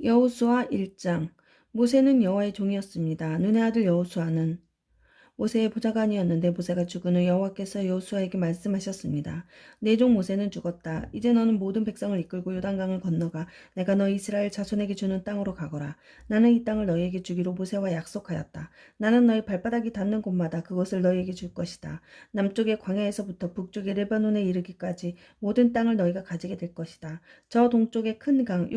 여호수아 1장. 모세는 여호와의 종이었습니다. 눈의 아들 여호수아는 모세의 보좌관이었는데 모세가 죽은 후 여호와께서 여호수아에게 말씀하셨습니다. 내 종 모세는 죽었다. 이제 너는 모든 백성을 이끌고 요단강을 건너가 내가 너 이스라엘 자손에게 주는 땅으로 가거라. 나는 이 땅을 너희에게 주기로 모세와 약속하였다. 나는 너희 발바닥이 닿는 곳마다 그것을 너희에게 줄 것이다. 남쪽의 광야에서부터 북쪽의 레바논에 이르기까지 모든 땅을 너희가 가지게 될 것이다. 저 동쪽의 큰 강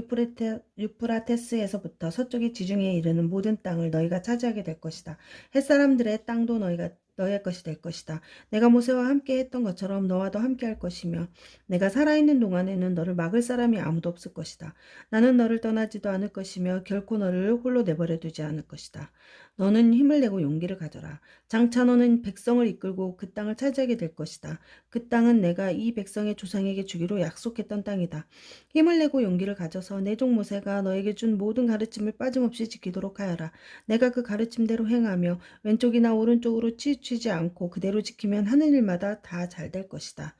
유프라테스에서부터 서쪽의 지중해에 이르는 모든 땅을 너희가 차지하게 될 것이다. 햇사람들의 땅도 너희가 너의 것이 될 것이다. 내가 모세와 함께 했던 것처럼 너와도 함께 할 것이며 내가 살아있는 동안에는 너를 막을 사람이 아무도 없을 것이다. 나는 너를 떠나지도 않을 것이며 결코 너를 홀로 내버려 두지 않을 것이다. 너는 힘을 내고 용기를 가져라. 장차 너는 백성을 이끌고 그 땅을 차지하게 될 것이다. 그 땅은 내가 이 백성의 조상에게 주기로 약속했던 땅이다. 힘을 내고 용기를 가져서 내 종 모세가 너에게 준 모든 가르침을 빠짐없이 지키도록 하여라. 내가 그 가르침대로 행하며 왼쪽이나 오른쪽으로 치우치지 않고 그대로 지키면 하는 일마다 다 잘 될 것이다.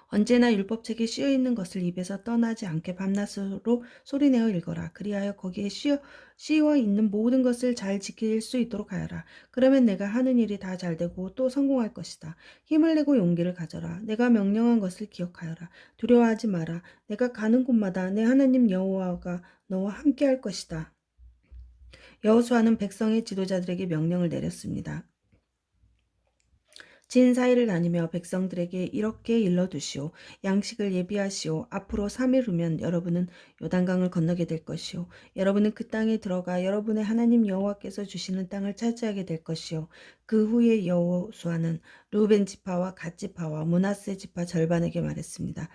언제나 율법책에 씌어 있는 것을 입에서 떠나지 않게 밤낮으로 소리내어 읽어라. 그리하여 거기에 씌어 있는 모든 것을 잘 지킬 수 있도록 하여라. 그러면 내가 하는 일이 다 잘되고 또 성공할 것이다. 힘을 내고 용기를 가져라. 내가 명령한 것을 기억하여라. 두려워하지 마라. 내가 가는 곳마다 내 하나님 여호와가 너와 함께 할 것이다. 여호수아는 백성의 지도자들에게 명령을 내렸습니다. 진 사이를 다니며 백성들에게 이렇게 일러두시오. 양식을 예비하시오. 앞으로 3일 후면 여러분은 요단강을 건너게 될 것이오. 여러분은 그 땅에 들어가 여러분의 하나님 여호와께서 주시는 땅을 차지하게 될 것이오. 그 후에 여호수아는 르우벤 지파와 갓 지파와 므낫세 지파 절반에게 말했습니다.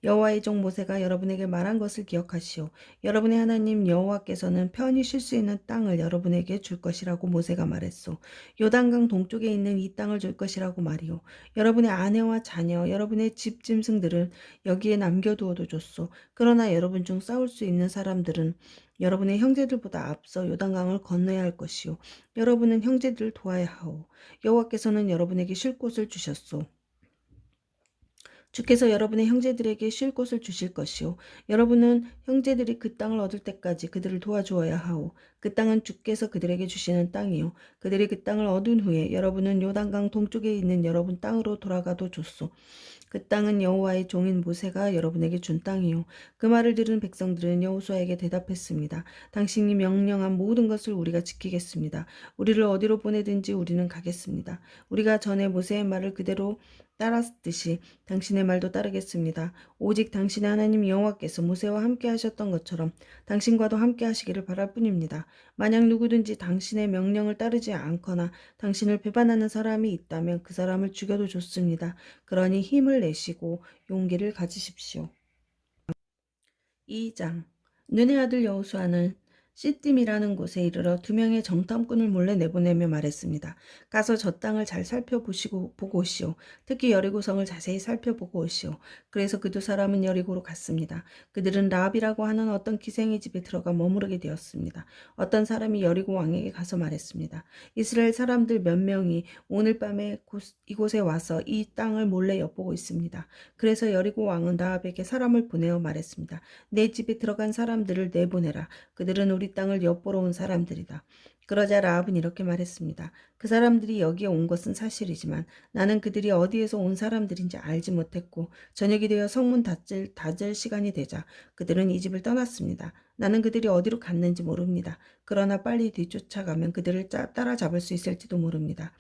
여호와의 종 모세가 여러분에게 말한 것을 기억하시오. 여러분의 하나님 여호와께서는 편히 쉴 수 있는 땅을 여러분에게 줄 것이라고 모세가 말했소. 요단강 동쪽에 있는 이 땅을 줄 것이라고 말이오. 여러분의 아내와 자녀, 여러분의 집 짐승들은 여기에 남겨두어도 좋소. 그러나 여러분 중 싸울 수 있는 사람들은 여러분의 형제들보다 앞서 요단강을 건너야 할 것이오. 여러분은 형제들을 도와야 하오. 여호와께서는 여러분에게 쉴 곳을 주셨소. 주께서 여러분의 형제들에게 쉴 곳을 주실 것이요. 여러분은 형제들이 그 땅을 얻을 때까지 그들을 도와주어야 하오. 그 땅은 주께서 그들에게 주시는 땅이요. 그들이 그 땅을 얻은 후에 여러분은 요단강 동쪽에 있는 여러분 땅으로 돌아가도 좋소. 그 땅은 여호와의 종인 모세가 여러분에게 준 땅이요. 그 말을 들은 백성들은 여호수아에게 대답했습니다. 당신이 명령한 모든 것을 우리가 지키겠습니다. 우리를 어디로 보내든지 우리는 가겠습니다. 우리가 전에 모세의 말을 그대로 따랐듯이 당신의 말도 따르겠습니다. 오직 당신의 하나님 여호와께서 모세와 함께 하셨던 것처럼 당신과도 함께 하시기를 바랄 뿐입니다. 만약 누구든지 당신의 명령을 따르지 않거나 당신을 배반하는 사람이 있다면 그 사람을 죽여도 좋습니다. 그러니 힘을 내시고 용기를 가지십시오. 2장. 눈의 아들 여호수아는 시딤이라는 곳에 이르러 2명의 정탐꾼을 몰래 내보내며 말했습니다. 가서 저 땅을 잘 보고 오시오. 특히 여리고성을 자세히 살펴보고 오시오. 그래서 그 두 사람은 여리고로 갔습니다. 그들은 라합이라고 하는 어떤 기생의 집에 들어가 머무르게 되었습니다. 어떤 사람이 여리고 왕에게 가서 말했습니다. 이스라엘 사람들 몇 명이 오늘 밤에 이곳에 와서 이 땅을 몰래 엿보고 있습니다. 그래서 여리고 왕은 라합에게 사람을 보내어 말했습니다. 내 집에 들어간 사람들을 내보내라. 그들은 우리 땅을 엿보러 온 사람들이다. 그러자 라합은 이렇게 말했습니다. 그 사람들이 여기에 온 것은 사실이지만 나는 그들이 어디에서 온 사람들인지 알지 못했고 저녁이 되어 성문 닫을 시간이 되자 그들은 이 집을 떠났습니다. 나는 그들이 어디로 갔는지 모릅니다. 그러나 빨리 뒤쫓아가면 그들을 따라잡을 수 있을지도 모릅니다.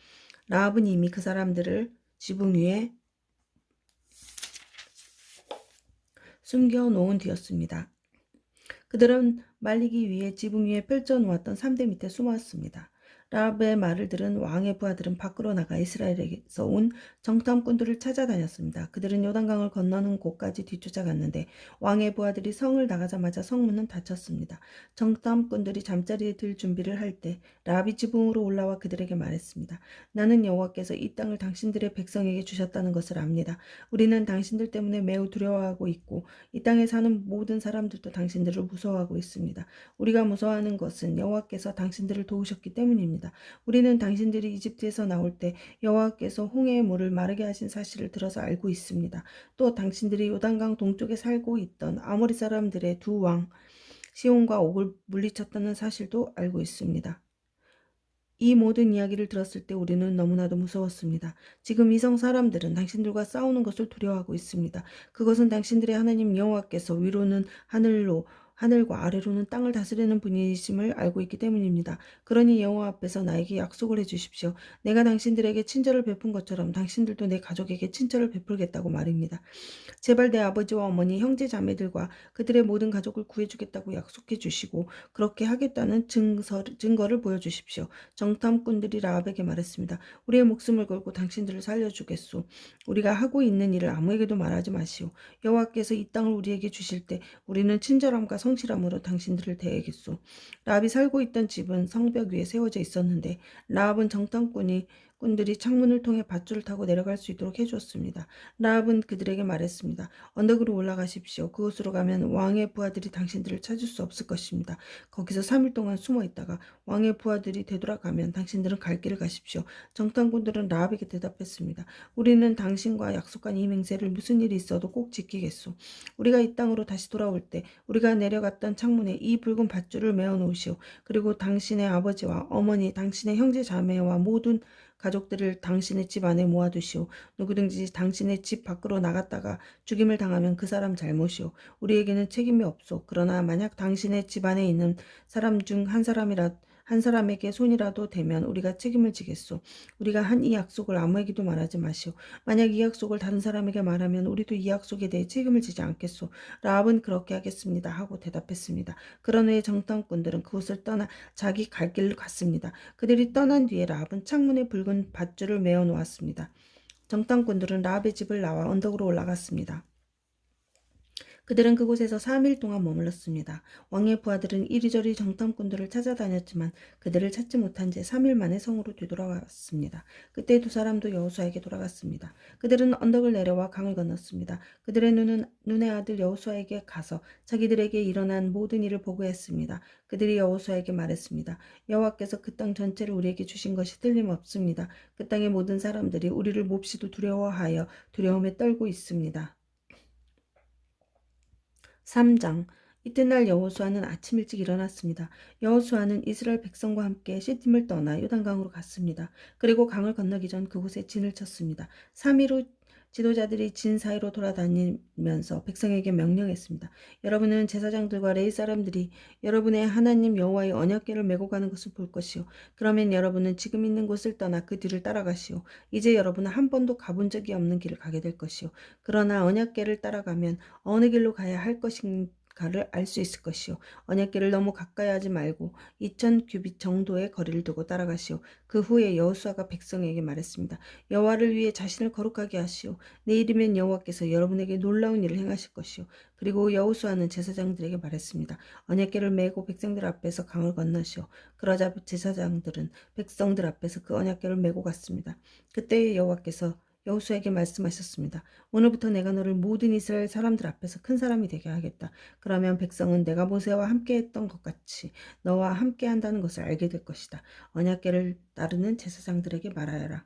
라합은 이미 그 사람들을 지붕 위에 숨겨놓은 뒤였습니다. 그들은 말리기 위해 지붕 위에 펼쳐놓았던 삼대 밑에 숨었습니다. 라합의 말을 들은 왕의 부하들은 밖으로 나가 이스라엘에서 온 정탐꾼들을 찾아다녔습니다. 그들은 요단강을 건너는 곳까지 뒤쫓아갔는데 왕의 부하들이 성을 나가자마자 성문은 닫혔습니다. 정탐꾼들이 잠자리에 들 준비를 할 때 라합이 지붕으로 올라와 그들에게 말했습니다. 나는 여호와께서 이 땅을 당신들의 백성에게 주셨다는 것을 압니다. 우리는 당신들 때문에 매우 두려워하고 있고 이 땅에 사는 모든 사람들도 당신들을 무서워하고 있습니다. 우리가 무서워하는 것은 여호와께서 당신들을 도우셨기 때문입니다. 말했습니다. 우리는 당신들이 이집트에서 나올 때 여호와께서 홍해의 물을 마르게 하신 사실을 들어서 알고 있습니다. 또 당신들이 요단강 동쪽에 살고 있던 아모리 사람들의 두 왕 시온과 옥을 물리쳤다는 사실도 알고 있습니다. 이 모든 이야기를 들었을 때 우리는 너무나도 무서웠습니다. 지금 이성 사람들은 당신들과 싸우는 것을 두려워하고 있습니다. 그것은 당신들의 하나님 여호와께서 위로는 하늘로 하늘과 아래로는 땅을 다스리는 분이심을 알고 있기 때문입니다. 그러니 여호와 앞에서 나에게 약속을 해주십시오. 내가 당신들에게 친절을 베푼 것처럼 당신들도 내 가족에게 친절을 베풀겠다고 말입니다. 제발 내 아버지와 어머니, 형제 자매들과 그들의 모든 가족을 구해주겠다고 약속해 주시고 그렇게 하겠다는 증거를 보여주십시오. 정탐꾼들이 라합에게 말했습니다. 우리의 목숨을 걸고 당신들을 살려주겠소. 우리가 하고 있는 일을 아무에게도 말하지 마시오. 여호와께서 이 땅을 우리에게 주실 때 우리는 친절함과 성실함으로 당신들을 대하겠소. 라합이 살고 있던 집은 성벽 위에 세워져 있었는데 라합은 꾼들이 창문을 통해 밧줄을 타고 내려갈 수 있도록 해주었습니다. 라합은 그들에게 말했습니다. 언덕으로 올라가십시오. 그곳으로 가면 왕의 부하들이 당신들을 찾을 수 없을 것입니다. 거기서 3일 동안 숨어 있다가 왕의 부하들이 되돌아가면 당신들은 갈 길을 가십시오. 정탐꾼들은 라합에게 대답했습니다. 우리는 당신과 약속한 이 맹세를 무슨 일이 있어도 꼭 지키겠소. 우리가 이 땅으로 다시 돌아올 때 우리가 내려갔던 창문에 이 붉은 밧줄을 메어 놓으시오. 그리고 당신의 아버지와 어머니, 당신의 형제 자매와 모든 가족들을 당신의 집 안에 모아두시오. 누구든지 당신의 집 밖으로 나갔다가 죽임을 당하면 그 사람 잘못이오. 우리에게는 책임이 없소. 그러나 만약 당신의 집 안에 있는 사람 중 한 사람에게 손이라도 대면 우리가 책임을 지겠소. 우리가 한 이 약속을 아무에게도 말하지 마시오. 만약 이 약속을 다른 사람에게 말하면 우리도 이 약속에 대해 책임을 지지 않겠소. 라합은 그렇게 하겠습니다 하고 대답했습니다. 그런 후에 정탐꾼들은 그곳을 떠나 자기 갈 길로 갔습니다. 그들이 떠난 뒤에 라합은 창문에 붉은 밧줄을 메어 놓았습니다. 정탐꾼들은 라합의 집을 나와 언덕으로 올라갔습니다. 그들은 그곳에서 3일 동안 머물렀습니다. 왕의 부하들은 이리저리 정탐꾼들을 찾아다녔지만 그들을 찾지 못한 채 3일 만에 성으로 되돌아왔습니다. 그때 두 사람도 여호수아에게 돌아갔습니다. 그들은 언덕을 내려와 강을 건넜습니다. 그들의 눈은 눈의 아들 여호수아에게 가서 자기들에게 일어난 모든 일을 보고했습니다. 그들이 여호수아에게 말했습니다. 여호와께서 그 땅 전체를 우리에게 주신 것이 틀림없습니다. 그 땅의 모든 사람들이 우리를 몹시도 두려워하여 두려움에 떨고 있습니다. 3장 이튿날 여호수아는 아침 일찍 일어났습니다. 여호수아는 이스라엘 백성과 함께 시팀을 떠나 요단강으로 갔습니다. 그리고 강을 건너기 전 그곳에 진을 쳤습니다. 3일 후 지도자들이 진 사이로 돌아다니면서 백성에게 명령했습니다. 여러분은 제사장들과 레위 사람들이 여러분의 하나님 여호와의 언약궤를 메고 가는 것을 볼 것이요. 그러면 여러분은 지금 있는 곳을 떠나 그 뒤를 따라가시오. 이제 여러분은 한 번도 가본 적이 없는 길을 가게 될 것이요. 그러나 언약궤를 따라가면 어느 길로 가야 할 것인가를 알 수 있을 것이요. 언약궤를 너무 가까이 하지 말고 2000규빗 정도의 거리를 두고 따라가시오. 그 후에 여호수아가 백성에게 말했습니다. 여호와를 위해 자신을 거룩하게 하시오. 내일이면 여호와께서 여러분에게 놀라운 일을 행하실 것이요. 그리고 여호수아는 제사장들에게 말했습니다. 언약궤를 메고 백성들 앞에서 강을 건너시오. 그러자 제사장들은 백성들 앞에서 그 언약궤를 메고 갔습니다. 그때 여호와께서 여호수아에게 말씀하셨습니다. 오늘부터 내가 너를 모든 이스라엘 사람들 앞에서 큰 사람이 되게 하겠다. 그러면 백성은 내가 모세와 함께 했던 것 같이 너와 함께 한다는 것을 알게 될 것이다. 언약궤를 따르는 제사장들에게 말하여라.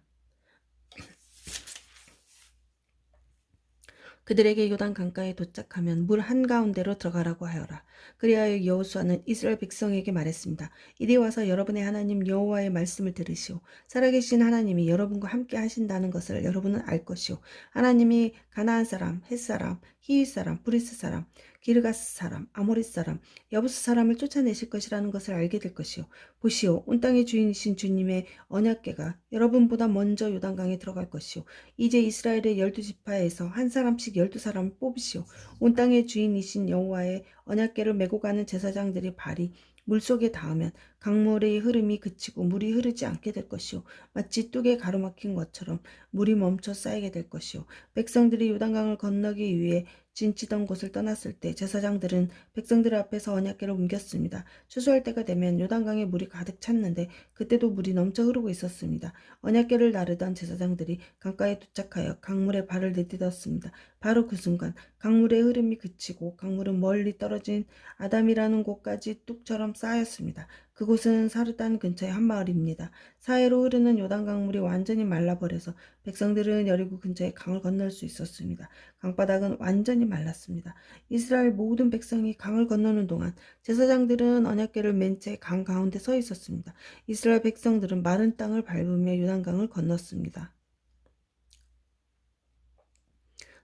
그들에게 요단 강가에 도착하면 물 한가운데로 들어가라고 하여라. 그리하여 여호수아는 이스라엘 백성에게 말했습니다. 이리 와서 여러분의 하나님 여호와의 말씀을 들으시오. 살아계신 하나님이 여러분과 함께 하신다는 것을 여러분은 알 것이오. 하나님이 가나안 사람, 헷 사람, 히윗 사람, 브리스 사람, 기르가스 사람, 아모리 사람, 여부스 사람을 쫓아내실 것이라는 것을 알게 될 것이오. 보시오, 온 땅의 주인이신 주님의 언약궤가 여러분보다 먼저 요단강에 들어갈 것이오. 이제 이스라엘의 12지파에서 한 사람씩 12사람을 뽑으시오. 온 땅의 주인이신 여호와의 언약궤를 메고 가는 제사장들의 발이 물속에 닿으면 강물의 흐름이 그치고 물이 흐르지 않게 될 것이오. 마치 뚝에 가로막힌 것처럼 물이 멈춰 쌓이게 될 것이오. 백성들이 요단강을 건너기 위해 진치던 곳을 떠났을 때 제사장들은 백성들 앞에서 언약궤를 옮겼습니다. 추수할 때가 되면 요단강에 물이 가득 찼는데 그때도 물이 넘쳐 흐르고 있었습니다. 언약궤를 나르던 제사장들이 강가에 도착하여 강물에 발을 내딛었습니다. 바로 그 순간 강물의 흐름이 그치고 강물은 멀리 떨어진 아담이라는 곳까지 뚝처럼 쌓였습니다. 그곳은 사르단 근처의 한 마을입니다. 사해로 흐르는 요단 강물이 완전히 말라버려서 백성들은 여리고 근처에 강을 건널 수 있었습니다. 강바닥은 완전히 말랐습니다. 이스라엘 모든 백성이 강을 건너는 동안 제사장들은 언약궤를 맨 채 강 가운데 서 있었습니다. 이스라엘 백성들은 마른 땅을 밟으며 요단강을 건넜습니다.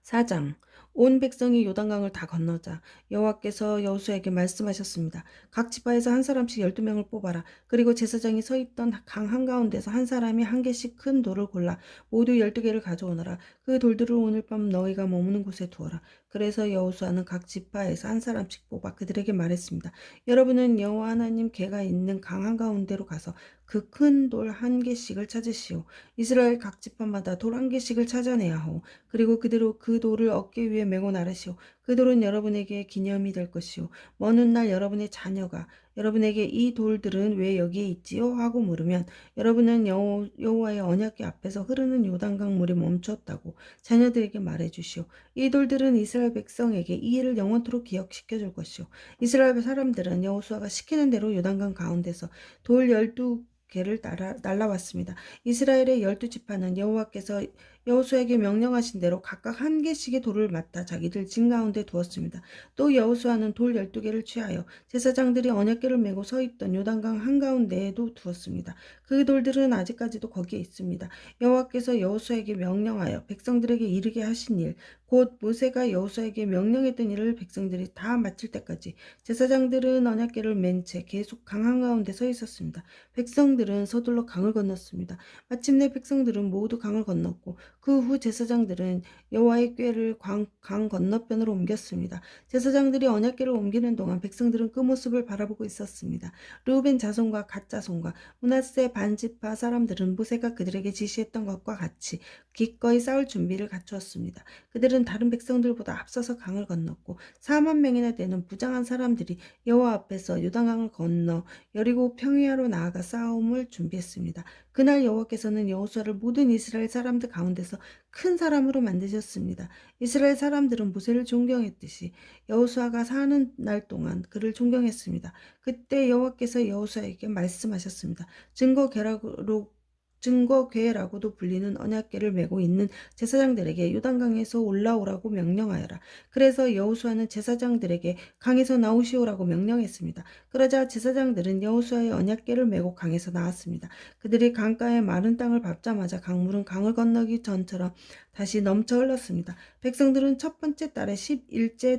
4장 온 백성이 요단강을 다 건너자 여호와께서 여호수아에게 말씀하셨습니다. 각 지파에서 한 사람씩 12명을 뽑아라. 그리고 제사장이 서 있던 강 한가운데서 한 사람이 한 개씩 큰 돌을 골라 모두 12개를 가져오너라. 그 돌들을 오늘 밤 너희가 머무는 곳에 두어라. 그래서 여호수아는 각 지파에서 한 사람씩 뽑아 그들에게 말했습니다. 여러분은 여호와 하나님 궤가 있는 강 한가운데로 가서 그 큰 돌 한 개씩을 찾으시오. 이스라엘 각 지파마다 돌 한 개씩을 찾아내야 하오. 그리고 그대로 그 돌을 어깨 위에 메고 나르시오. 그 돌은 여러분에게 기념이 될 것이오. 먼 훗날 여러분의 자녀가 여러분에게 이 돌들은 왜 여기에 있지요? 하고 물으면 여러분은 여호와의 언약궤 앞에서 흐르는 요단강 물이 멈췄다고 자녀들에게 말해주시오. 이 돌들은 이스라엘 백성에게 이 일을 영원토록 기억시켜 줄 것이오. 이스라엘 사람들은 여호수아가 시키는 대로 요단강 가운데서 돌 12개를 날라왔습니다. 이스라엘의 12지파는 여호와께서 여호수아에게 명령하신 대로 각각 한 개씩의 돌을 맡아 자기들 진 가운데 두었습니다. 또 여호수아는 돌 12개를 취하여 제사장들이 언약궤를 메고 서 있던 요단강 한가운데에도 두었습니다. 그 돌들은 아직까지도 거기에 있습니다. 여호와께서 여호수아에게 명령하여 백성들에게 이르게 하신 일, 곧 모세가 여호수아에게 명령했던 일을 백성들이 다 마칠 때까지 제사장들은 언약궤를 맨 채 계속 강 한가운데 서 있었습니다. 백성들은 서둘러 강을 건넜습니다. 마침내 백성들은 모두 강을 건넜고 그 후 제사장들은 여호와의 궤를 강 건너편으로 옮겼습니다. 제사장들이 언약궤를 옮기는 동안 백성들은 그 모습을 바라보고 있었습니다. 르우벤 자손과 갓 자손과 므낫세 반지파 사람들은 모세가 그들에게 지시했던 것과 같이 기꺼이 싸울 준비를 갖추었습니다. 그들은 다른 백성들보다 앞서서 강을 건넜고 4만 명이나 되는 부장한 사람들이 여호와 앞에서 요단강을 건너 여리고 평야로 나아가 싸움을 준비했습니다. 그날 여호와께서는 여호수아를 모든 이스라엘 사람들 가운데서 큰 사람으로 만드셨습니다. 이스라엘 사람들은 모세를 존경했듯이 여호수아가 사는 날 동안 그를 존경했습니다. 그때 여호와께서 여호수아에게 말씀하셨습니다. 증거궤라고도 불리는 언약궤를 메고 있는 제사장들에게 요단강에서 올라오라고 명령하여라. 그래서 여호수아는 제사장들에게 강에서 나오시오라고 명령했습니다. 그러자 제사장들은 여호수아의 언약궤를 메고 강에서 나왔습니다. 그들이 강가의 마른 땅을 밟자마자 강물은 강을 건너기 전처럼 다시 넘쳐 흘렀습니다. 백성들은 첫 번째 달의 10일째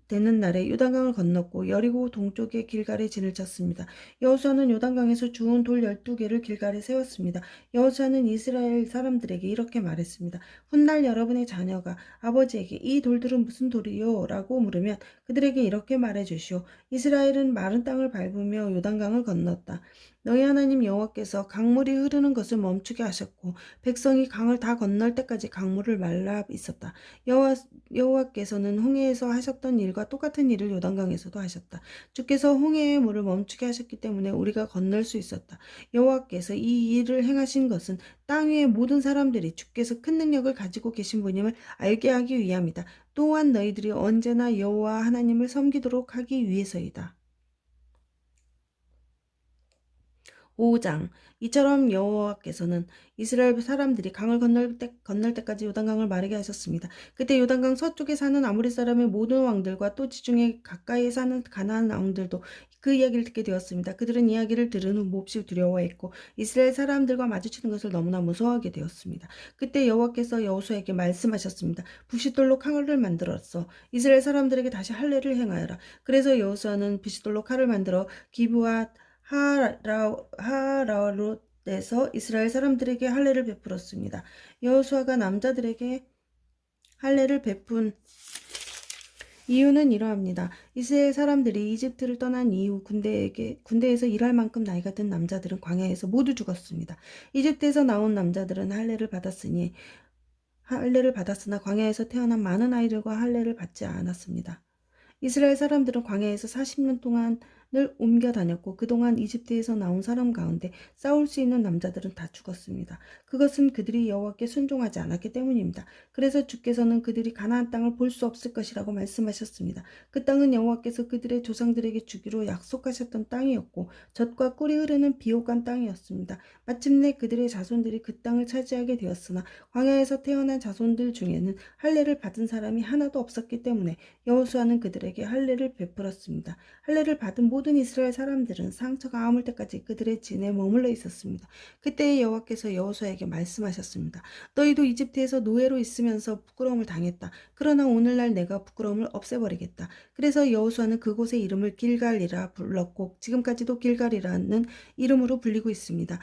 되는 날에 요단강을 건넜고 여리고 동쪽의 길갈에 진을 쳤습니다. 여호수아는 요단강에서 주운 돌 12개를 길갈에 세웠습니다. 여호수아는 이스라엘 사람들에게 이렇게 말했습니다. 훗날 여러분의 자녀가 아버지에게 이 돌들은 무슨 돌이요? 라고 물으면 그들에게 이렇게 말해주시오. 이스라엘은 마른 땅을 밟으며 요단강을 건넜다. 너희 하나님 여호와께서 강물이 흐르는 것을 멈추게 하셨고 백성이 강을 다 건널 때까지 강물을 말라 있었다. 여호와께서는 홍해에서 하셨던 일과 똑같은 일을 요단강에서도 하셨다. 주께서 홍해의 물을 멈추게 하셨기 때문에 우리가 건널 수 있었다. 여호와께서 이 일을 행하신 것은 땅 위의 모든 사람들이 주께서 큰 능력을 가지고 계신 분임을 알게 하기 위함이다. 또한 너희들이 언제나 여호와 하나님을 섬기도록 하기 위해서이다. 5장 이처럼 여호와께서는 이스라엘 사람들이 강을 건널 때까지 요단강을 마르게 하셨습니다. 그때 요단강 서쪽에 사는 아모리 사람의 모든 왕들과 또 지중해 가까이에 사는 가나안 왕들도 그 이야기를 듣게 되었습니다. 그들은 이야기를 들은 후 몹시 두려워했고 이스라엘 사람들과 마주치는 것을 너무나 무서워하게 되었습니다. 그때 여호와께서 여호수아에게 말씀하셨습니다. 부싯돌로 칼을 만들었어. 이스라엘 사람들에게 다시 할례를 행하여라. 그래서 여호수아는 부싯돌로 칼을 만들어 기브앗 하라롯에서 이스라엘 사람들에게 할례를 베풀었습니다. 여호수아가 남자들에게 할례를 베푼 이유는 이러합니다. 이스라엘 사람들이 이집트를 떠난 이후 군대에서 일할 만큼 나이가 든 남자들은 광야에서 모두 죽었습니다. 이집트에서 나온 남자들은 할례를 받았으나 광야에서 태어난 많은 아이들과 할례를 받지 않았습니다. 이스라엘 사람들은 광야에서 40년 동안 늘 옮겨 다녔고 그동안 이집트에서 나온 사람 가운데 싸울 수 있는 남자들은 다 죽었습니다. 그것은 그들이 여호와께 순종하지 않았기 때문입니다. 그래서 주께서는 그들이 가나안 땅을 볼 수 없을 것이라고 말씀하셨습니다. 그 땅은 여호와께서 그들의 조상들에게 주기로 약속하셨던 땅이었고 젖과 꿀이 흐르는 비옥한 땅이었습니다. 마침내 그들의 자손들이 그 땅을 차지하게 되었으나 광야에서 태어난 자손들 중에는 할례를 받은 사람이 하나도 없었기 때문에 여호수아는 그들에게 할례를 베풀었습니다. 할례를 받은 모든 이스라엘 사람들은 상처가 아물 때까지 그들의 진에 머물러 있었습니다. 그때 여호와께서 여호수아에게 말씀하셨습니다. 너희도 이집트에서 노예로 있으면서 부끄러움을 당했다. 그러나 오늘날 내가 부끄러움을 없애버리겠다. 그래서 여호수아는 그곳의 이름을 길갈이라 불렀고 지금까지도 길갈이라는 이름으로 불리고 있습니다.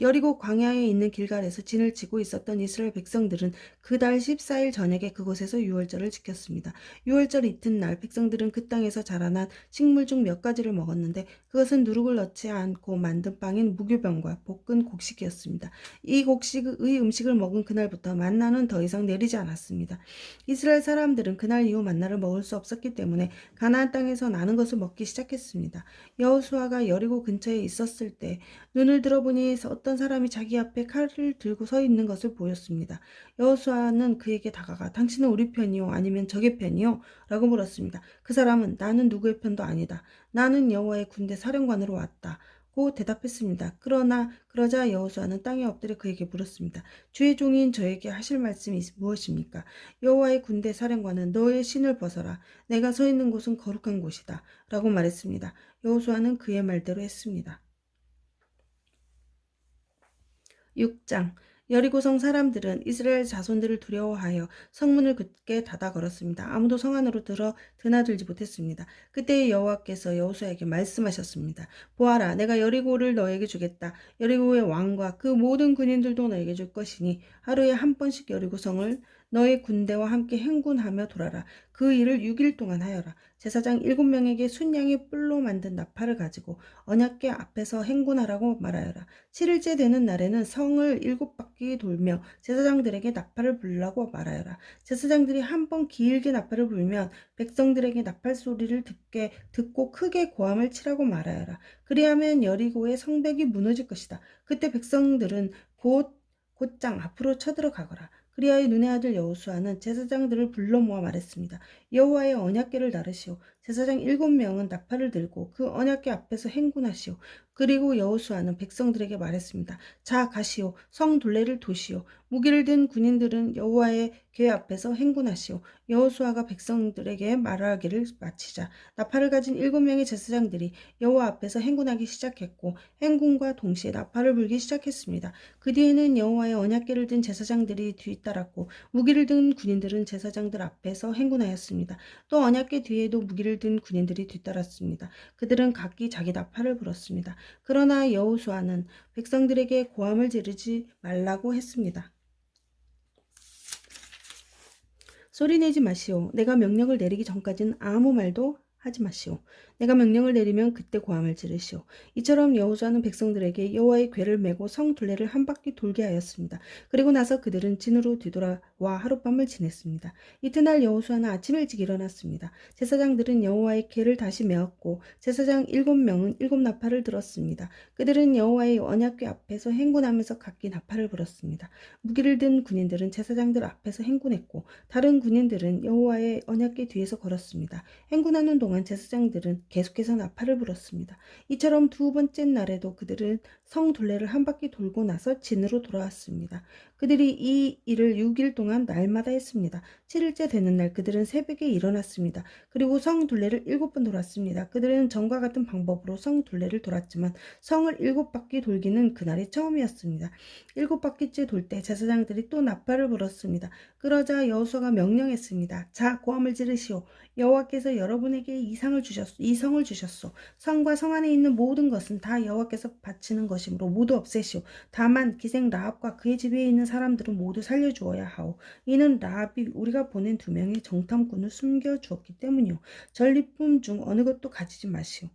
여리고 광야에 있는 길갈에서 진을 치고 있었던 이스라엘 백성들은 그달 14일 저녁에 그곳에서 유월절을 지켰습니다. 유월절 이튿날 백성들은 그 땅에서 자라난 식물 중 몇 가지를 먹었는데 그것은 누룩을 넣지 않고 만든 빵인 무교병과 볶은 곡식이었습니다. 이 곡식의 음식을 먹은 그날부터 만나는 더 이상 내리지 않았습니다. 이스라엘 사람들은 그날 이후 만나를 먹을 수 없었기 때문에 가나안 땅에서 나는 것을 먹기 시작했습니다. 여호수아가 여리고 근처에 있었을 때 눈을 들어보니 어떤 사람이 자기 앞에 칼을 들고 서 있는 것을 보였습니다. 여호수아는 그에게 다가가 당신은 우리 편이요 아니면 적의 편이요? 라고 물었습니다. 그 사람은 나는 누구의 편도 아니다. 나는 여호와의 군대 사령관으로 왔다. 고 대답했습니다. 그러자 여호수아는 땅에 엎드려 그에게 물었습니다. 주의 종인 저에게 하실 말씀이 무엇입니까? 여호와의 군대 사령관은 너의 신을 벗어라. 내가 서 있는 곳은 거룩한 곳이다. 라고 말했습니다. 여호수아는 그의 말대로 했습니다. 6장 여리고성 사람들은 이스라엘 자손들을 두려워하여 성문을 굳게 닫아 걸었습니다. 아무도 성 안으로 드나들지 못했습니다. 그때 여호와께서 여호수아에게 말씀하셨습니다. 보아라, 내가 여리고를 너에게 주겠다. 여리고의 왕과 그 모든 군인들도 너에게 줄 것이니 하루에 한 번씩 여리고성을 너의 군대와 함께 행군하며 돌아라. 그 일을 6일 동안 하여라. 제사장 7명에게 순양의 뿔로 만든 나팔을 가지고 언약궤 앞에서 행군하라고 말하여라. 7일째 되는 날에는 성을 7바퀴 돌며 제사장들에게 나팔을 불라고 말하여라. 제사장들이 한 번 길게 나팔을 불면 백성들에게 나팔 소리를 듣고 크게 고함을 치라고 말하여라. 그리하면 여리고의 성벽이 무너질 것이다. 그때 백성들은 곧장 앞으로 쳐들어가거라. 그리하여 눈의 아들 여호수아는 제사장들을 불러 모아 말했습니다. 여호와의 언약궤를 나르시오. 제사장 7명은 나팔을 들고 그 언약궤 앞에서 행군하시오. 그리고 여호수아는 백성들에게 말했습니다. 자, 가시오. 성 둘레를 도시오. 무기를 든 군인들은 여호와의 궤 앞에서 행군하시오. 여호수아가 백성들에게 말하기를 마치자 나팔을 가진 7명의 제사장들이 여호와 앞에서 행군하기 시작했고 행군과 동시에 나팔을 불기 시작했습니다. 그 뒤에는 여호와의 언약궤를 든 제사장들이 뒤따랐고 무기를 든 군인들은 제사장들 앞에서 행군하였습니다. 또 언약궤 뒤에도 무기를 든 군인들이 뒤따랐습니다. 그들은 각기 자기 나팔을 불었습니다. 그러나 여호수아는 백성들에게 고함을 지르지 말라고 했습니다. 소리내지 마시오. 내가 명령을 내리기 전까지는 아무 말도 하지 마시오. 내가 명령을 내리면 그때 고함을 지르시오. 이처럼 여호수아는 백성들에게 여호와의 궤를 메고 성 둘레를 한 바퀴 돌게 하였습니다. 그리고 나서 그들은 진으로 뒤돌아와 하룻밤을 지냈습니다. 이튿날 여호수아는 아침 일찍 일어났습니다. 제사장들은 여호와의 궤를 다시 메었고 제사장 7명은 7나팔을 들었습니다. 그들은 여호와의 언약궤 앞에서 행군하면서 각기 나팔을 불었습니다. 무기를 든 군인들은 제사장들 앞에서 행군했고 다른 군인들은 여호와의 언약궤 뒤에서 걸었습니다. 행군하는 동안 제사장들은 계속해서 나팔을 불었습니다. 이처럼 두 번째 날에도 그들은 성 둘레를 한 바퀴 돌고 나서 진으로 돌아왔습니다. 그들이 이 일을 6일 동안 날마다 했습니다. 7일째 되는 날 그들은 새벽에 일어났습니다. 그리고 성 둘레를 7번 돌았습니다. 그들은 전과 같은 방법으로 성 둘레를 돌았지만 성을 7바퀴 돌기는 그날이 처음이었습니다. 7바퀴째 돌 때 제사장들이 또 나팔을 불었습니다. 그러자 여호수아가 명령했습니다. 자, 고함을 지르시오. 여호와께서 여러분에게 이 성을 주셨소. 성과 성 안에 있는 모든 것은 다 여호와께서 바치는 것이므로 모두 없애시오. 다만 기생 라합과 그의 집에 있는 사람들은 모두 살려주어야 하오. 이는 라합이 우리가 보낸 2명의 정탐꾼을 숨겨주었기 때문이오. 전리품 중 어느 것도 가지지 마시오.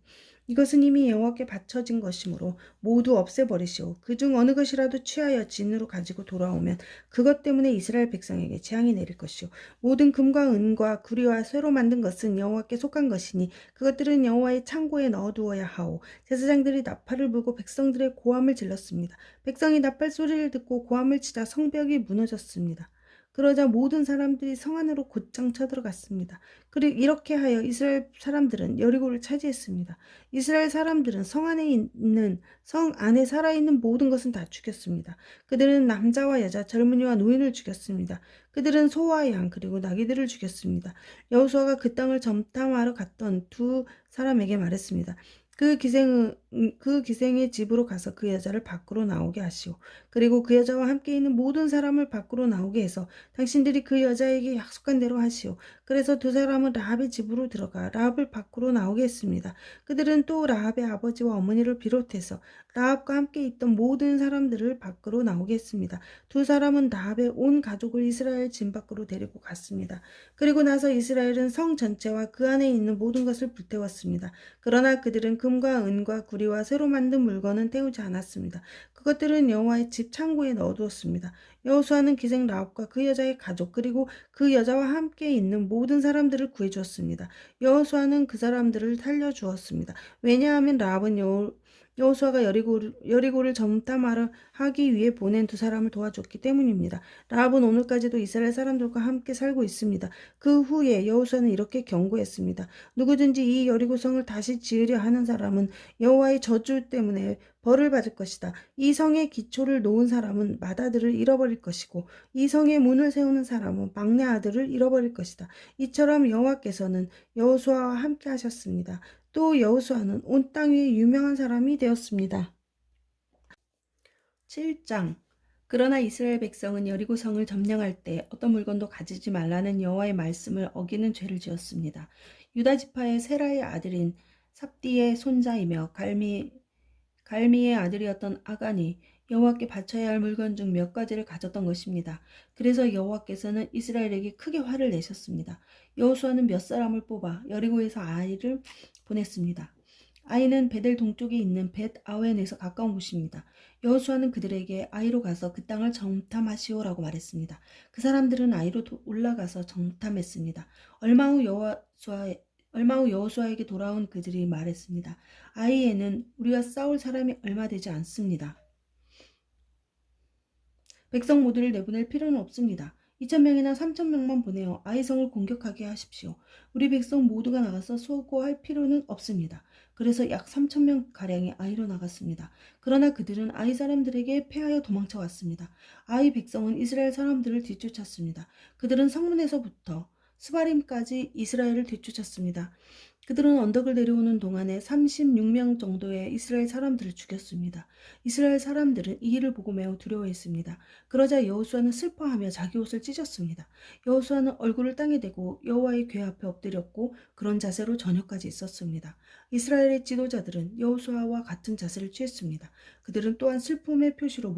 이것은 이미 여호와께 바쳐진 것이므로 모두 없애버리시오. 그중 어느 것이라도 취하여 진으로 가지고 돌아오면 그것 때문에 이스라엘 백성에게 재앙이 내릴 것이오. 모든 금과 은과 구리와 쇠로 만든 것은 여호와께 속한 것이니 그것들은 여호와의 창고에 넣어두어야 하오. 제사장들이 나팔을 불고 백성들의 고함을 질렀습니다. 백성이 나팔 소리를 듣고 고함을 치자 성벽이 무너졌습니다. 그러자 모든 사람들이 성 안으로 곧장 쳐들어갔습니다. 그리고 이렇게 하여 이스라엘 사람들은 여리고를 차지했습니다. 이스라엘 사람들은 성 안에 살아있는 모든 것은 다 죽였습니다. 그들은 남자와 여자, 젊은이와 노인을 죽였습니다. 그들은 소와 양 그리고 나귀들을 죽였습니다. 여호수아가 그 땅을 점탐하러 갔던 두 사람에게 말했습니다. 그 기생의 집으로 가서 그 여자를 밖으로 나오게 하시오. 그리고 그 여자와 함께 있는 모든 사람을 밖으로 나오게 해서 당신들이 그 여자에게 약속한 대로 하시오. 그래서 두 사람은 라합의 집으로 들어가 라합을 밖으로 나오게 했습니다. 그들은 또 라합의 아버지와 어머니를 비롯해서 라합과 함께 있던 모든 사람들을 밖으로 나오게 했습니다. 두 사람은 라합의 온 가족을 이스라엘 진 밖으로 데리고 갔습니다. 그리고 나서 이스라엘은 성 전체와 그 안에 있는 모든 것을 불태웠습니다. 그러나 그들은 금과 은과 구리와 새로 만든 물건은 태우지 않았습니다. 그것들은 여호와의 집 창고에 넣어두었습니다. 여호수아는 기생 라합과 그 여자의 가족 그리고 그 여자와 함께 있는 모든 사람들을 구해주었습니다. 여호수아는 그 사람들을 살려주었습니다. 왜냐하면 라합은 여호수아가 여리고를 점탐하러 하기 위해 보낸 두 사람을 도와줬기 때문입니다. 라합은 오늘까지도 이스라엘 사람들과 함께 살고 있습니다. 그 후에 여호수아는 이렇게 경고했습니다. 누구든지 이 여리고성을 다시 지으려 하는 사람은 여호와의 저주 때문에 벌을 받을 것이다. 이 성의 기초를 놓은 사람은 맏아들을 잃어버릴 것이고 이 성의 문을 세우는 사람은 막내 아들을 잃어버릴 것이다. 이처럼 여호와께서는 여호수아와 함께 하셨습니다. 또 여호수아는 온 땅 위에 유명한 사람이 되었습니다. 7장 그러나 이스라엘 백성은 여리고 성을 점령할 때 어떤 물건도 가지지 말라는 여호와의 말씀을 어기는 죄를 지었습니다. 유다 지파의 세라의 아들인 삽디의 손자이며 갈미의 아들이었던 아간이 여호와께 바쳐야 할 물건 중 몇 가지를 가졌던 것입니다. 그래서 여호와께서는 이스라엘에게 크게 화를 내셨습니다. 여호수아는 몇 사람을 뽑아 여리고에서 아이를 보냈습니다. 아이는 베델 동쪽에 있는 벳 아웬에서 가까운 곳입니다. 여호수아는 그들에게 아이로 가서 그 땅을 정탐하시오라고 말했습니다. 그 사람들은 아이로 올라가서 정탐했습니다. 얼마 후 여호수아에게 돌아온 그들이 말했습니다. 아이에는 우리와 싸울 사람이 얼마 되지 않습니다. 백성 모두를 내보낼 필요는 없습니다. 2,000명이나 3,000명만 보내어 아이성을 공격하게 하십시오. 우리 백성 모두가 나가서 수고할 필요는 없습니다. 그래서 약 3,000명 가량이 아이로 나갔습니다. 그러나 그들은 아이 사람들에게 패하여 도망쳐 왔습니다. 아이 백성은 이스라엘 사람들을 뒤쫓았습니다. 그들은 성문에서부터 스바림까지 이스라엘을 뒤쫓았습니다. 그들은 언덕을 내려오는 동안에 36명 정도의 이스라엘 사람들을 죽였습니다. 이스라엘 사람들은 이 일을 보고 매우 두려워했습니다. 그러자 여호수아는 슬퍼하며 자기 옷을 찢었습니다. 여호수아는 얼굴을 땅에 대고 여호와의 궤 앞에 엎드렸고 그런 자세로 저녁까지 있었습니다. 이스라엘의 지도자들은 여호수아와 같은 자세를 취했습니다. 그들은 또한 슬픔의 표시로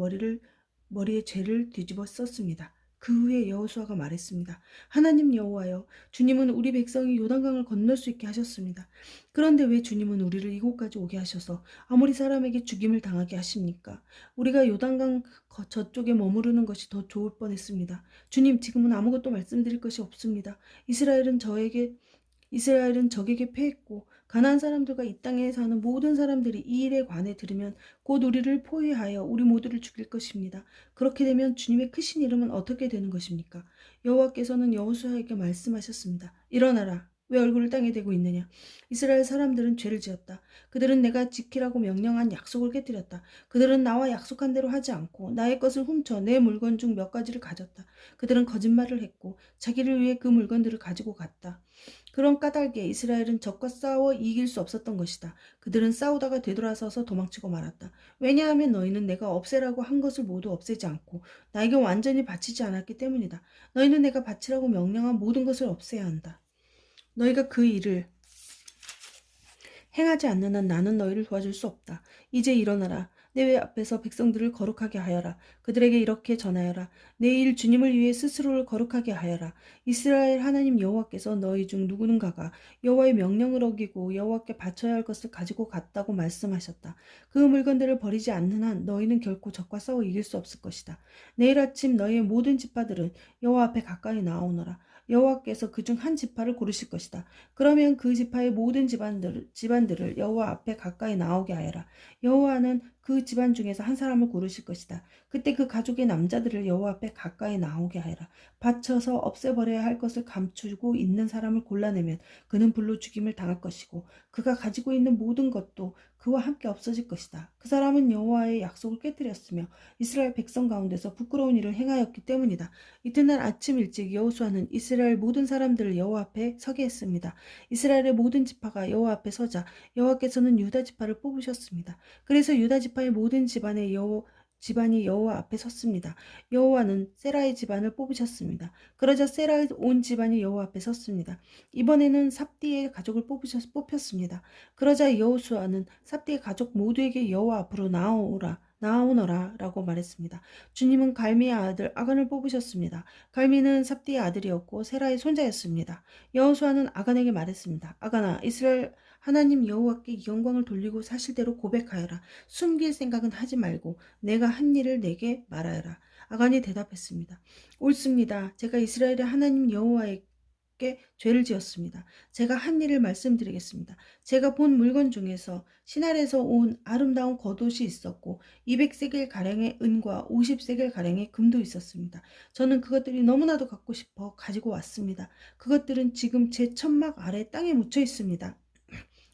머리에 죄를 뒤집어 썼습니다. 그 후에 여호수아가 말했습니다. 하나님 여호와여, 주님은 우리 백성이 요단강을 건널 수 있게 하셨습니다. 그런데 왜 주님은 우리를 이곳까지 오게 하셔서 아모리 사람에게 죽임을 당하게 하십니까? 우리가 요단강 저쪽에 머무르는 것이 더 좋을 뻔했습니다. 주님, 지금은 아무것도 말씀드릴 것이 없습니다. 이스라엘은 적에게 패했고 가나안 사람들과 이 땅에 사는 모든 사람들이 이 일에 관해 들으면 곧 우리를 포위하여 우리 모두를 죽일 것입니다. 그렇게 되면 주님의 크신 이름은 어떻게 되는 것입니까? 여호와께서는 여호수아에게 말씀하셨습니다. 일어나라. 왜 얼굴을 땅에 대고 있느냐? 이스라엘 사람들은 죄를 지었다. 그들은 내가 지키라고 명령한 약속을 깨뜨렸다. 그들은 나와 약속한 대로 하지 않고 나의 것을 훔쳐 내 물건 중 몇 가지를 가졌다. 그들은 거짓말을 했고 자기를 위해 그 물건들을 가지고 갔다. 그런 까닭에 이스라엘은 적과 싸워 이길 수 없었던 것이다. 그들은 싸우다가 되돌아서서 도망치고 말았다. 왜냐하면 너희는 내가 없애라고 한 것을 모두 없애지 않고 나에게 완전히 바치지 않았기 때문이다. 너희는 내가 바치라고 명령한 모든 것을 없애야 한다. 너희가 그 일을 행하지 않는 한 나는 너희를 도와줄 수 없다. 이제 일어나라. 내 앞에서 백성들을 거룩하게 하여라. 그들에게 이렇게 전하여라. 내일 주님을 위해 스스로를 거룩하게 하여라. 이스라엘 하나님 여호와께서 너희 중 누구는가가 여호와의 명령을 어기고 여호와께 바쳐야 할 것을 가지고 갔다고 말씀하셨다. 그 물건들을 버리지 않는 한 너희는 결코 적과 싸워 이길 수 없을 것이다. 내일 아침 너희의 모든 지파들은 여호와 앞에 가까이 나오너라. 여호와께서 그중 한 지파를 고르실 것이다. 그러면 그 지파의 모든 집안들을 여호와 앞에 가까이 나오게 하여라. 여호와는 그 집안 중에서 한 사람을 고르실 것이다. 그때 그 가족의 남자들을 여호와 앞에 가까이 나오게 하여라. 바쳐서 없애버려야 할 것을 감추고 있는 사람을 골라내면 그는 불로 죽임을 당할 것이고 그가 가지고 있는 모든 것도 그와 함께 없어질 것이다. 그 사람은 여호와의 약속을 깨뜨렸으며 이스라엘 백성 가운데서 부끄러운 일을 행하였기 때문이다. 이튿날 아침 일찍 여호수아는 이스라엘 모든 사람들을 여호와 앞에 서게 했습니다. 이스라엘의 모든 지파가 여호와 앞에 서자 여호와께서는 유다 지파를 뽑으셨습니다. 그래서 유다 지파의 모든 집안이 여호와 앞에 섰습니다. 여호와는 세라의 집안을 뽑으셨습니다. 그러자 세라의 온 집안이 여호와 앞에 섰습니다. 이번에는 삽디의 가족을 뽑혔습니다. 그러자 여호수아는 삽디의 가족 모두에게 여호와 앞으로 나오너라 라고 말했습니다. 주님은 갈미의 아들 아간을 뽑으셨습니다. 갈미는 삽디의 아들이었고 세라의 손자였습니다. 여호수아는 아간에게 말했습니다. 아간아, 이스라엘 하나님 여호와께 영광을 돌리고 사실대로 고백하여라. 숨길 생각은 하지 말고 내가 한 일을 내게 말하여라. 아간이 대답했습니다. 옳습니다. 제가 이스라엘의 하나님 여호와에게 죄를 지었습니다. 제가 한 일을 말씀드리겠습니다. 제가 본 물건 중에서 신할에서 온 아름다운 겉옷이 있었고 200세겔 가량의 은과 50세겔 가량의 금도 있었습니다. 저는 그것들이 너무나도 갖고 싶어 가지고 왔습니다. 그것들은 지금 제 천막 아래 땅에 묻혀 있습니다.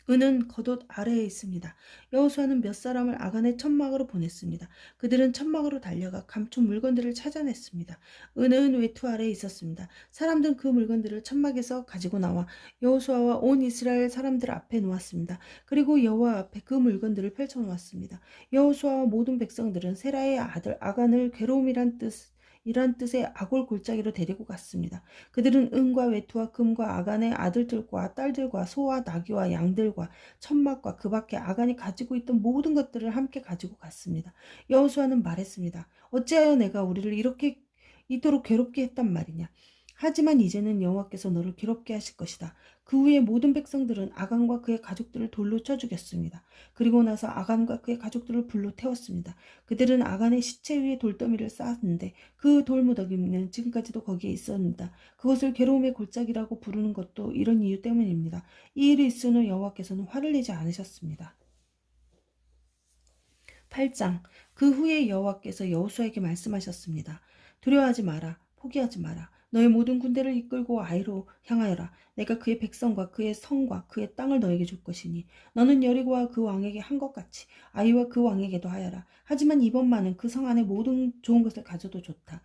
은은 겉옷 아래에 있습니다. 여호수아는 몇 사람을 아간의 천막으로 보냈습니다. 그들은 천막으로 달려가 감춘 물건들을 찾아냈습니다. 은은 외투 아래에 있었습니다. 사람들은 그 물건들을 천막에서 가지고 나와 여호수아와 온 이스라엘 사람들 앞에 놓았습니다. 그리고 여호와 앞에 그 물건들을 펼쳐놓았습니다. 여호수아와 모든 백성들은 세라의 아들 아간을 이란 뜻의 아골 골짜기로 데리고 갔습니다. 그들은 은과 외투와 금과 아간의 아들들과 딸들과 소와 나귀와 양들과 천막과 그 밖에 아간이 가지고 있던 모든 것들을 함께 가지고 갔습니다. 여호수아는 말했습니다. 어찌하여 내가 우리를 이토록 괴롭게 했단 말이냐. 하지만 이제는 여호와께서 너를 괴롭게 하실 것이다. 그 후에 모든 백성들은 아간과 그의 가족들을 돌로 쳐 죽였습니다. 그리고 나서 아간과 그의 가족들을 불로 태웠습니다. 그들은 아간의 시체 위에 돌더미를 쌓았는데 그 돌무더기는 지금까지도 거기에 있었습니다. 그것을 괴로움의 골짜기라고 부르는 것도 이런 이유 때문입니다. 이 일이 있은 후 여호와께서는 화를 내지 않으셨습니다. 8장. 그 후에 여호와께서 여호수아에게 말씀하셨습니다. 두려워하지 마라. 포기하지 마라. 너의 모든 군대를 이끌고 아이로 향하여라. 내가 그의 백성과 그의 성과 그의 땅을 너에게 줄 것이니 너는 여리고와 그 왕에게 한 것 같이 아이와 그 왕에게도 하여라. 하지만 이번만은 그 성 안에 모든 좋은 것을 가져도 좋다.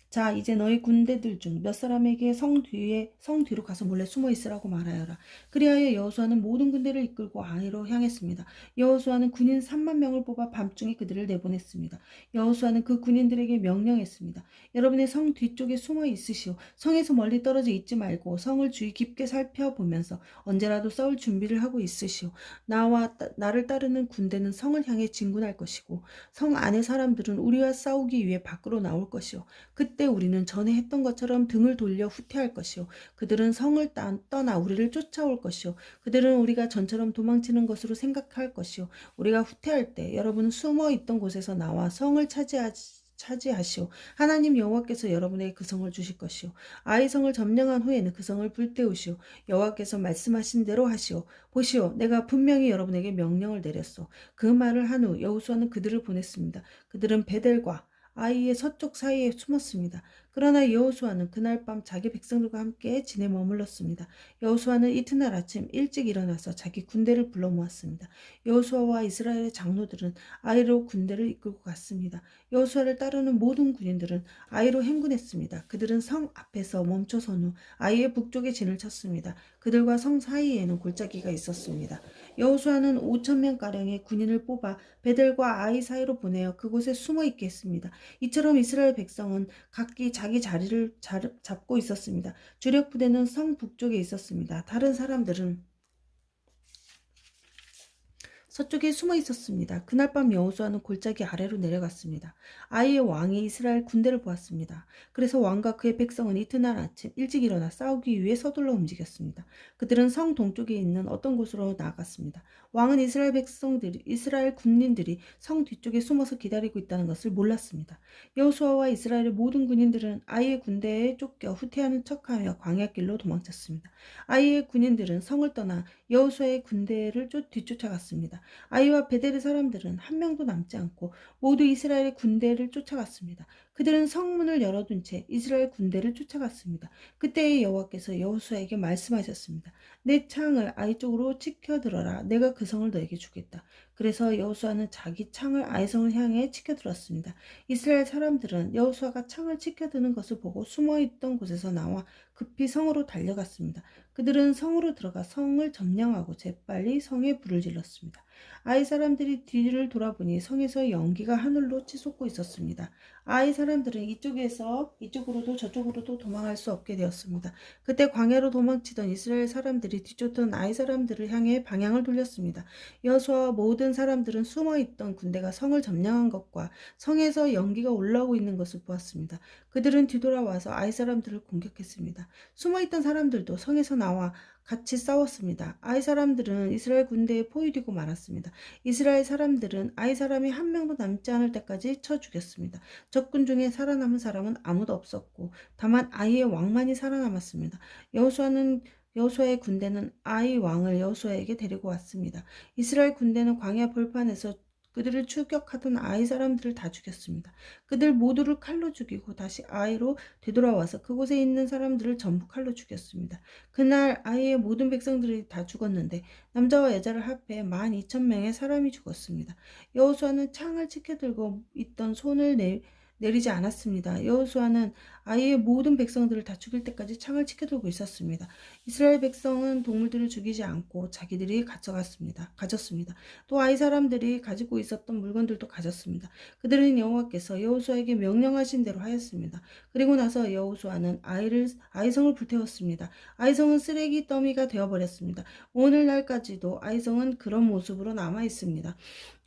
자, 이제 너희 군대들 중 몇 사람에게 성 뒤로 가서 몰래 숨어 있으라고 말하여라. 그리하여 여호수아는 모든 군대를 이끌고 아이로 향했습니다. 여호수아는 군인 3만 명을 뽑아 밤중에 그들을 내보냈습니다. 여호수아는 그 군인들에게 명령했습니다. 여러분의 성 뒤쪽에 숨어 있으시오. 성에서 멀리 떨어져 있지 말고 성을 주의 깊게 살펴보면서 언제라도 싸울 준비를 하고 있으시오. 나를 따르는 군대는 성을 향해 진군할 것이고 성 안의 사람들은 우리와 싸우기 위해 밖으로 나올 것이오. 그때 우리는 전에 했던 것처럼 등을 돌려 후퇴할 것이요. 그들은 성을 떠나 우리를 쫓아올 것이요. 그들은 우리가 전처럼 도망치는 것으로 생각할 것이요. 우리가 후퇴할 때 여러분은 숨어 있던 곳에서 나와 성을 차지하시오. 하나님 여호와께서 여러분에게 그 성을 주실 것이요. 아이 성을 점령한 후에는 그 성을 불태우시오. 여호와께서 말씀하신 대로 하시오. 보시오, 내가 분명히 여러분에게 명령을 내렸소. 그 말을 한 후 여호수아는 그들을 보냈습니다. 그들은 베델과 아이의 서쪽 사이에 숨었습니다. 그러나 여호수아는 그날 밤 자기 백성들과 함께 진에 머물렀습니다. 여호수아는 이튿날 아침 일찍 일어나서 자기 군대를 불러 모았습니다. 여호수아와 이스라엘의 장로들은 아이로 군대를 이끌고 갔습니다. 여호수아를 따르는 모든 군인들은 아이로 행군했습니다. 그들은 성 앞에서 멈춰선 후 아이의 북쪽에 진을 쳤습니다. 그들과 성 사이에는 골짜기가 있었습니다. 여호수아는 5천 명가량의 군인을 뽑아 베델과 아이 사이로 보내어 그곳에 숨어 있게 했습니다. 이처럼 이스라엘 백성은 각기 자기 자리를 잡고 있었습니다. 주력 부대는 성 북쪽에 있었습니다. 다른 사람들은 서쪽에 숨어 있었습니다. 그날 밤 여호수아는 골짜기 아래로 내려갔습니다. 아이의 왕이 이스라엘 군대를 보았습니다. 그래서 왕과 그의 백성은 이튿날 아침 일찍 일어나 싸우기 위해 서둘러 움직였습니다. 그들은 성 동쪽에 있는 어떤 곳으로 나아갔습니다. 왕은 이스라엘 군인들이 성 뒤쪽에 숨어서 기다리고 있다는 것을 몰랐습니다. 여호수아와 이스라엘의 모든 군인들은 아이의 군대에 쫓겨 후퇴하는 척하며 광야길로 도망쳤습니다. 아이의 군인들은 성을 떠나 여호수아의 군대를 뒤쫓아갔습니다. 아이와 베델의 사람들은 한 명도 남지 않고 모두 이스라엘의 군대를 쫓아갔습니다. 그들은 성문을 열어둔 채 이스라엘 군대를 쫓아갔습니다. 그때의 여호와께서 여호수아에게 말씀하셨습니다. 내 창을 아이 쪽으로 치켜들어라. 내가 그 성을 너에게 주겠다. 그래서 여호수아는 자기 창을 아이 성을 향해 치켜들었습니다. 이스라엘 사람들은 여호수아가 창을 치켜드는 것을 보고 숨어있던 곳에서 나와 급히 성으로 달려갔습니다. 그들은 성으로 들어가 성을 점령하고 재빨리 성에 불을 질렀습니다. 아이 사람들이 뒤를 돌아보니 성에서 연기가 하늘로 치솟고 있었습니다. 아이 사람들은 이쪽으로도 저쪽으로도 도망할 수 없게 되었습니다. 그때 광야로 도망치던 이스라엘 사람들이 뒤쫓던 아이 사람들을 향해 방향을 돌렸습니다. 여호수아와 모든 사람들은 숨어있던 군대가 성을 점령한 것과 성에서 연기가 올라오고 있는 것을 보았습니다. 그들은 뒤돌아와서 아이 사람들을 공격했습니다. 숨어있던 사람들도 성에서 나와 같이 싸웠습니다. 아이 사람들은 이스라엘 군대에 포위되고 말았습니다. 이스라엘 사람들은 아이 사람이 한 명도 남지 않을 때까지 쳐 죽였습니다. 적군 중에 살아남은 사람은 아무도 없었고 다만 아이의 왕만이 살아남았습니다. 여호수아의 군대는 아이 왕을 여호수아에게 데리고 왔습니다. 이스라엘 군대는 광야 벌판에서 그들을 추격하던 아이 사람들을 다 죽였습니다. 그들 모두를 칼로 죽이고 다시 아이로 되돌아와서 그곳에 있는 사람들을 전부 칼로 죽였습니다. 그날 아이의 모든 백성들이 다 죽었는데 남자와 여자를 합해 12,000명의 사람이 죽었습니다. 여호수아는 창을 치켜들고 있던 손을 내리지 않았습니다. 여호수아는 아이의 모든 백성들을 다 죽일 때까지 창을 치켜들고 있었습니다. 이스라엘 백성은 동물들을 죽이지 않고 자기들이 가졌습니다. 또 아이 사람들이 가지고 있었던 물건들도 가졌습니다. 그들은 여호와께서 여호수아에게 명령하신 대로 하였습니다. 그리고 나서 여호수아는 아이성을 불태웠습니다. 아이성은 쓰레기 더미가 되어버렸습니다. 오늘날까지도 아이성은 그런 모습으로 남아 있습니다.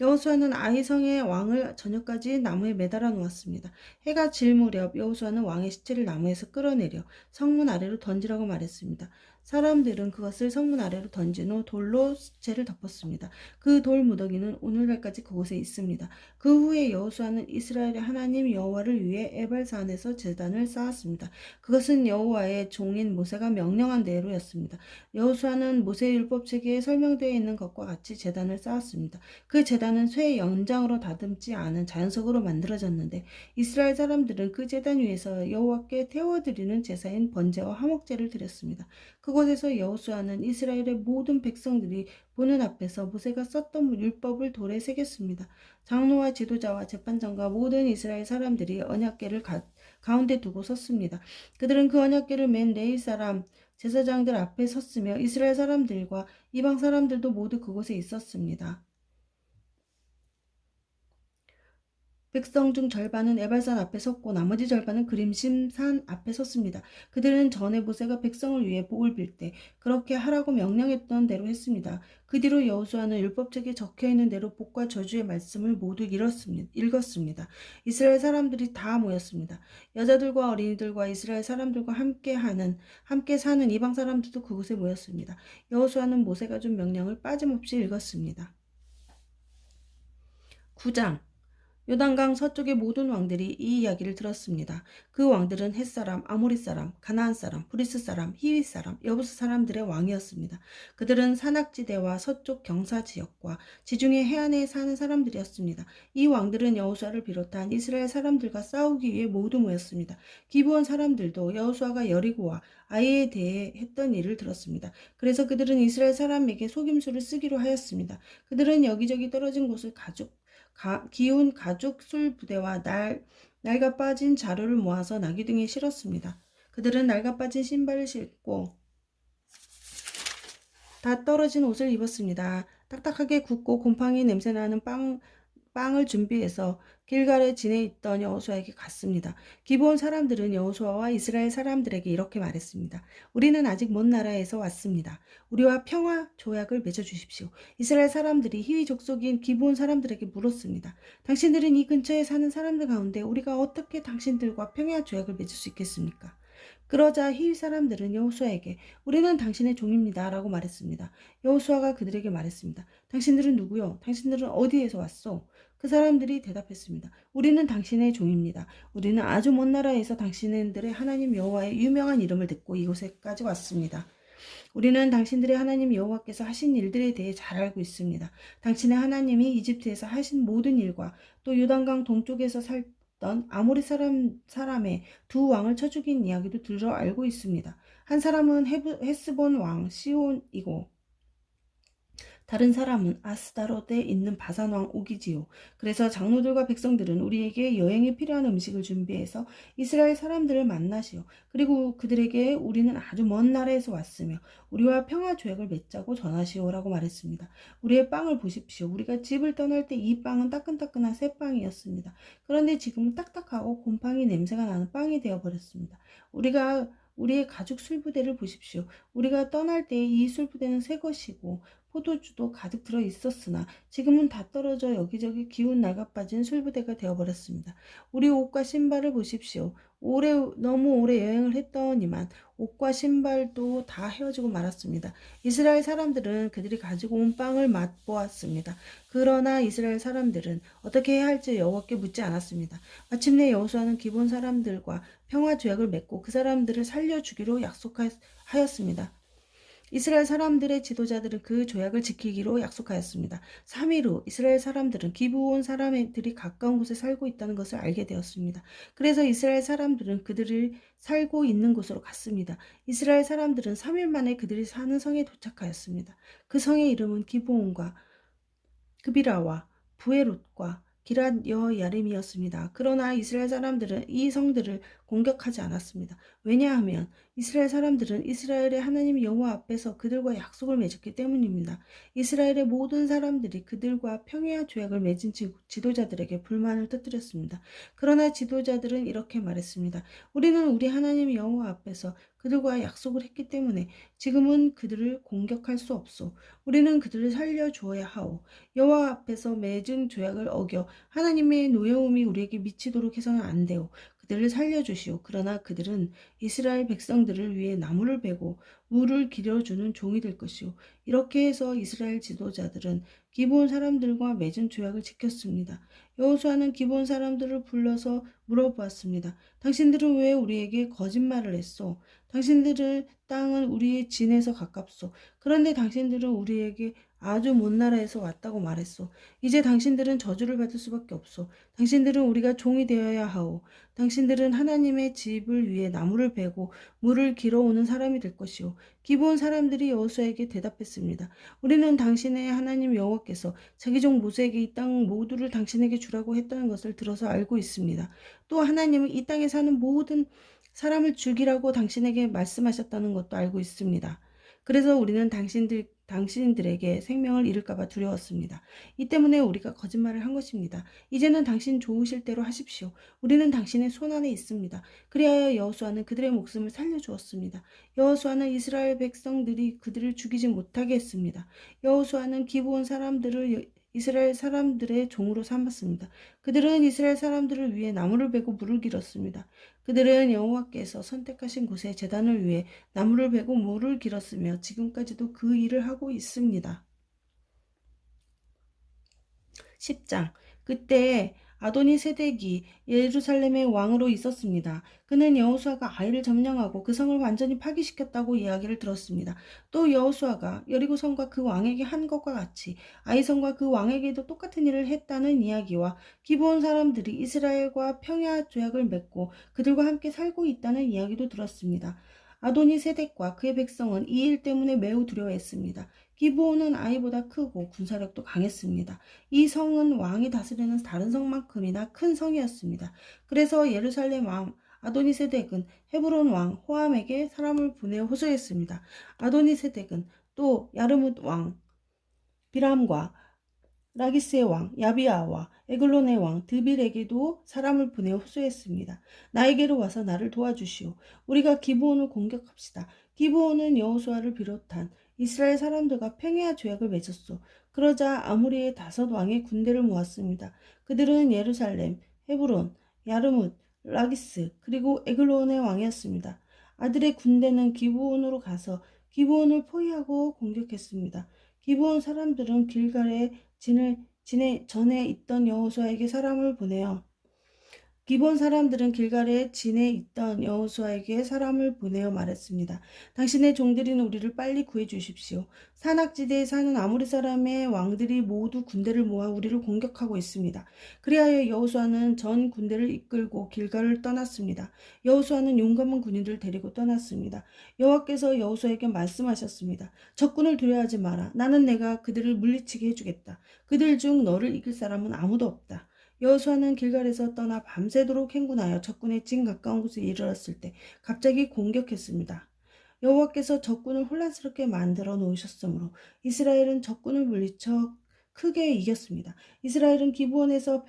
여호수아는 아이성의 왕을 저녁까지 나무에 매달아 놓았습니다. 해가 질 무렵 여호수아는 왕의 시체를 나무에서 끌어내려 성문 아래로 던지라고 말했습니다. 사람들은 그것을 성문 아래로 던진 후 돌로 시체를 덮었습니다. 그 돌 무더기는 오늘날까지 그곳에 있습니다. 그 후에 여호수아는 이스라엘의 하나님 여호와를 위해 에발산에서 제단을 쌓았습니다. 그것은 여호와의 종인 모세가 명령한 대로였습니다. 여호수아는 모세의 율법책에 설명되어 있는 것과 같이 제단을 쌓았습니다. 그 제단은 쇠 연장으로 다듬지 않은 자연석으로 만들어졌는데 이스라엘 사람들은 그 제단 위에서 여호와께 태워드리는 제사인 번제와 화목제를 드렸습니다. 그곳에서 여호수아는 이스라엘의 모든 백성들이 보는 앞에서 모세가 썼던 율법을 돌에 새겼습니다. 장로와 지도자와 재판장과 모든 이스라엘 사람들이 언약궤를 가운데 두고 섰습니다. 그들은 그 언약궤를 맨 레위 사람 제사장들 앞에 섰으며 이스라엘 사람들과 이방 사람들도 모두 그곳에 있었습니다. 백성 중 절반은 에발산 앞에 섰고 나머지 절반은 그림심산 앞에 섰습니다. 그들은 전에 모세가 백성을 위해 복을 빌 때 그렇게 하라고 명령했던 대로 했습니다. 그 뒤로 여호수아는 율법책에 적혀있는 대로 복과 저주의 말씀을 모두 읽었습니다. 이스라엘 사람들이 다 모였습니다. 여자들과 어린이들과 이스라엘 사람들과 함께 사는 이방 사람들도 그곳에 모였습니다. 여호수아는 모세가 준 명령을 빠짐없이 읽었습니다. 9장 요단강 서쪽의 모든 왕들이 이 이야기를 들었습니다. 그 왕들은 헷사람, 아모리 사람, 가나안 사람, 브리스 사람, 히윗 사람, 여부스 사람들의 왕이었습니다. 그들은 산악지대와 서쪽 경사 지역과 지중해 해안에 사는 사람들이었습니다. 이 왕들은 여호수아를 비롯한 이스라엘 사람들과 싸우기 위해 모두 모였습니다. 기브온 사람들도 여호수아가 여리고와 아이에 대해 했던 일을 들었습니다. 그래서 그들은 이스라엘 사람에게 속임수를 쓰기로 하였습니다. 그들은 여기저기 떨어진 곳을 기운 가죽 술 부대와 낡아 빠진 자루를 모아서 나귀 등에 실었습니다. 그들은 낡아 빠진 신발을 신고 다 떨어진 옷을 입었습니다. 딱딱하게 굽고 곰팡이 냄새나는 빵을 준비해서 길갈에 지내 있던 여호수아에게 갔습니다. 기브온 사람들은 여호수아와 이스라엘 사람들에게 이렇게 말했습니다. 우리는 아직 먼 나라에서 왔습니다. 우리와 평화 조약을 맺어 주십시오. 이스라엘 사람들이 히위 족속인 기브온 사람들에게 물었습니다. 당신들은 이 근처에 사는 사람들 가운데 우리가 어떻게 당신들과 평화 조약을 맺을 수 있겠습니까? 그러자 히위 사람들은 여호수아에게 우리는 당신의 종입니다 라고 말했습니다. 여호수아가 그들에게 말했습니다. 당신들은 누구요? 당신들은 어디에서 왔소? 그 사람들이 대답했습니다. 우리는 당신의 종입니다. 우리는 아주 먼 나라에서 당신들의 하나님 여호와의 유명한 이름을 듣고 이곳에까지 왔습니다. 우리는 당신들의 하나님 여호와께서 하신 일들에 대해 잘 알고 있습니다. 당신의 하나님이 이집트에서 하신 모든 일과 또 요단강 동쪽에서 살던 아모리 사람의 두 왕을 쳐 죽인 이야기도 들어 알고 있습니다. 한 사람은 헤스본 왕 시온이고 다른 사람은 아스다롯에 있는 바산왕 옥이지요. 그래서 장로들과 백성들은 우리에게 여행에 필요한 음식을 준비해서 이스라엘 사람들을 만나시오. 그리고 그들에게 우리는 아주 먼 나라에서 왔으며 우리와 평화 조약을 맺자고 전하시오라고 말했습니다. 우리의 빵을 보십시오. 우리가 집을 떠날 때 이 빵은 따끈따끈한 새 빵이었습니다. 그런데 지금은 딱딱하고 곰팡이 냄새가 나는 빵이 되어버렸습니다. 우리의 가죽 술부대를 보십시오. 우리가 떠날 때 이 술부대는 새 것이고 포도주도 가득 들어 있었으나 지금은 다 떨어져 여기저기 기운 낡아빠진 술부대가 되어버렸습니다. 우리 옷과 신발을 보십시오. 너무 오래 여행을 했더니만 옷과 신발도 다 헤어지고 말았습니다. 이스라엘 사람들은 그들이 가지고 온 빵을 맛보았습니다. 그러나 이스라엘 사람들은 어떻게 해야 할지 여호와께 묻지 않았습니다. 마침내 여호수아는 기본 사람들과 평화 조약을 맺고 그 사람들을 살려주기로 약속하였습니다. 이스라엘 사람들의 지도자들은 그 조약을 지키기로 약속하였습니다. 3일 후 이스라엘 사람들은 기브온 사람들이 가까운 곳에 살고 있다는 것을 알게 되었습니다. 그래서 이스라엘 사람들은 그들이 살고 있는 곳으로 갔습니다. 이스라엘 사람들은 3일 만에 그들이 사는 성에 도착하였습니다. 그 성의 이름은 기브온과 그비라와 부에롯과 기랏 여야림이었습니다. 그러나 이스라엘 사람들은 이 성들을 공격하지 않았습니다. 왜냐하면 이스라엘 사람들은 이스라엘의 하나님 여호와 앞에서 그들과 약속을 맺었기 때문입니다. 이스라엘의 모든 사람들이 그들과 평화 조약을 맺은 지도자들에게 불만을 터뜨렸습니다. 그러나 지도자들은 이렇게 말했습니다. 우리는 우리 하나님 여호와 앞에서 그들과 약속을 했기 때문에 지금은 그들을 공격할 수 없소. 우리는 그들을 살려주어야 하오. 여호와 앞에서 맺은 조약을 어겨 하나님의 노여움이 우리에게 미치도록 해서는 안 돼요. 그들을 살려주시오. 그러나 그들은 이스라엘 백성들을 위해 나무를 베고 물을 길어주는 종이 될 것이오. 이렇게 해서 이스라엘 지도자들은 기브온 사람들과 맺은 조약을 지켰습니다. 여호수아는 기브온 사람들을 불러서 물어보았습니다. 당신들은 왜 우리에게 거짓말을 했소? 당신들의 땅은 우리의 진에서 가깝소. 그런데 당신들은 우리에게 아주 먼 나라에서 왔다고 말했소. 이제 당신들은 저주를 받을 수밖에 없소. 당신들은 우리가 종이 되어야 하오. 당신들은 하나님의 집을 위해 나무를 베고 물을 길어오는 사람이 될 것이오. 기브온 사람들이 여호수아에게 대답했습니다. 우리는 당신의 하나님 여호와께서 자기 종 모세에게 이 땅 모두를 당신에게 주라고 했다는 것을 들어서 알고 있습니다. 또 하나님은 이 땅에 사는 모든 사람을 죽이라고 당신에게 말씀하셨다는 것도 알고 있습니다. 그래서 우리는 당신들에게 생명을 잃을까봐 두려웠습니다. 이 때문에 우리가 거짓말을 한 것입니다. 이제는 당신 좋으실 대로 하십시오. 우리는 당신의 손 안에 있습니다. 그리하여 여호수아는 그들의 목숨을 살려주었습니다. 여호수아는 이스라엘 백성들이 그들을 죽이지 못하게 했습니다. 여호수아는 기브온 사람들을 이스라엘 사람들의 종으로 삼았습니다. 그들은 이스라엘 사람들을 위해 나무를 베고 물을 길었습니다. 그들은 여호와께서 선택하신 곳에 제단을 위해 나무를 베고 물을 길었으며 지금까지도 그 일을 하고 있습니다. 10장. 그때 아도니 세덱이 예루살렘의 왕으로 있었습니다. 그는 여호수아가 아이를 점령하고 그 성을 완전히 파괴시켰다고 이야기를 들었습니다. 또 여호수아가 여리고성과 그 왕에게 한 것과 같이 아이성과 그 왕에게도 똑같은 일을 했다는 이야기와 기브온 사람들이 이스라엘과 평화 조약을 맺고 그들과 함께 살고 있다는 이야기도 들었습니다. 아도니 세덱과 그의 백성은 이 일 때문에 매우 두려워했습니다. 기브온은 아이보다 크고 군사력도 강했습니다. 이 성은 왕이 다스리는 다른 성만큼이나 큰 성이었습니다. 그래서 예루살렘 왕 아도니세덱은 헤브론 왕 호암에게 사람을 보내어 호소했습니다. 아도니세덱은 또 야르뭇 왕 비람과 라기스의 왕 야비아와 에글론의 왕 드빌에게도 사람을 보내어 호소했습니다. 나에게로 와서 나를 도와주시오. 우리가 기브온을 공격합시다. 기브온은 여호수아를 비롯한 이스라엘 사람들과 평화 조약을 맺었소. 그러자 아무리의 5왕의 군대를 모았습니다. 그들은 예루살렘, 헤브론, 야르뭇, 라기스 그리고 에글론의 왕이었습니다. 아들의 군대는 기브온으로 가서 기브온을 포위하고 공격했습니다. 기브온 사람들은 길갈에 전에 있던 여호수아에게 사람을 보내어 기본 사람들은 길갈에 진에 있던 여호수아에게 사람을 보내어 말했습니다. 당신의 종들인 우리를 빨리 구해 주십시오. 산악지대에 사는 아모리 사람의 왕들이 모두 군대를 모아 우리를 공격하고 있습니다. 그리하여 여호수아는 전 군대를 이끌고 길갈을 떠났습니다. 여호수아는 용감한 군인들을 데리고 떠났습니다. 여호와께서 여호수아에게 말씀하셨습니다. 적군을 두려워하지 마라. 나는 내가 그들을 물리치게 해주겠다. 그들 중 너를 이길 사람은 아무도 없다. 여호수아는 길갈에서 떠나 밤새도록 행군하여 적군의 진 가까운 곳에 이르렀을 때 갑자기 공격했습니다. 여호와께서 적군을 혼란스럽게 만들어 놓으셨으므로 이스라엘은 적군을 물리쳐 크게 이겼습니다. 이스라엘은 기브온에서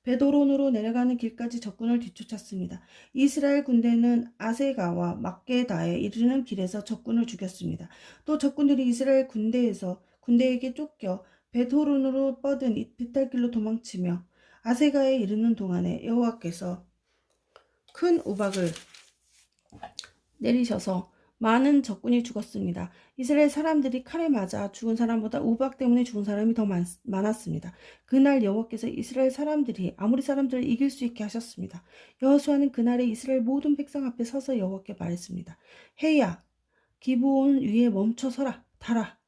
베도론으로 내려가는 길까지 적군을 뒤쫓았습니다. 이스라엘 군대는 아세가와 막게다에 이르는 길에서 적군을 죽였습니다. 또 적군들이 이스라엘 군대에게 쫓겨 베토론으로 뻗은 이탈길로 도망치며 아세가에 이르는 동안에 여호와께서 큰 우박을 내리셔서 많은 적군이 죽었습니다. 이스라엘 사람들이 칼에 맞아 죽은 사람보다 우박 때문에 죽은 사람이 더 많았습니다. 그날 여호와께서 이스라엘 사람들이 아모리 사람들을 이길 수 있게 하셨습니다. 여호수아는 그날에 이스라엘 모든 백성 앞에 서서 여호와께 말했습니다. 해야 기브온 위에 멈춰 서라. 달아.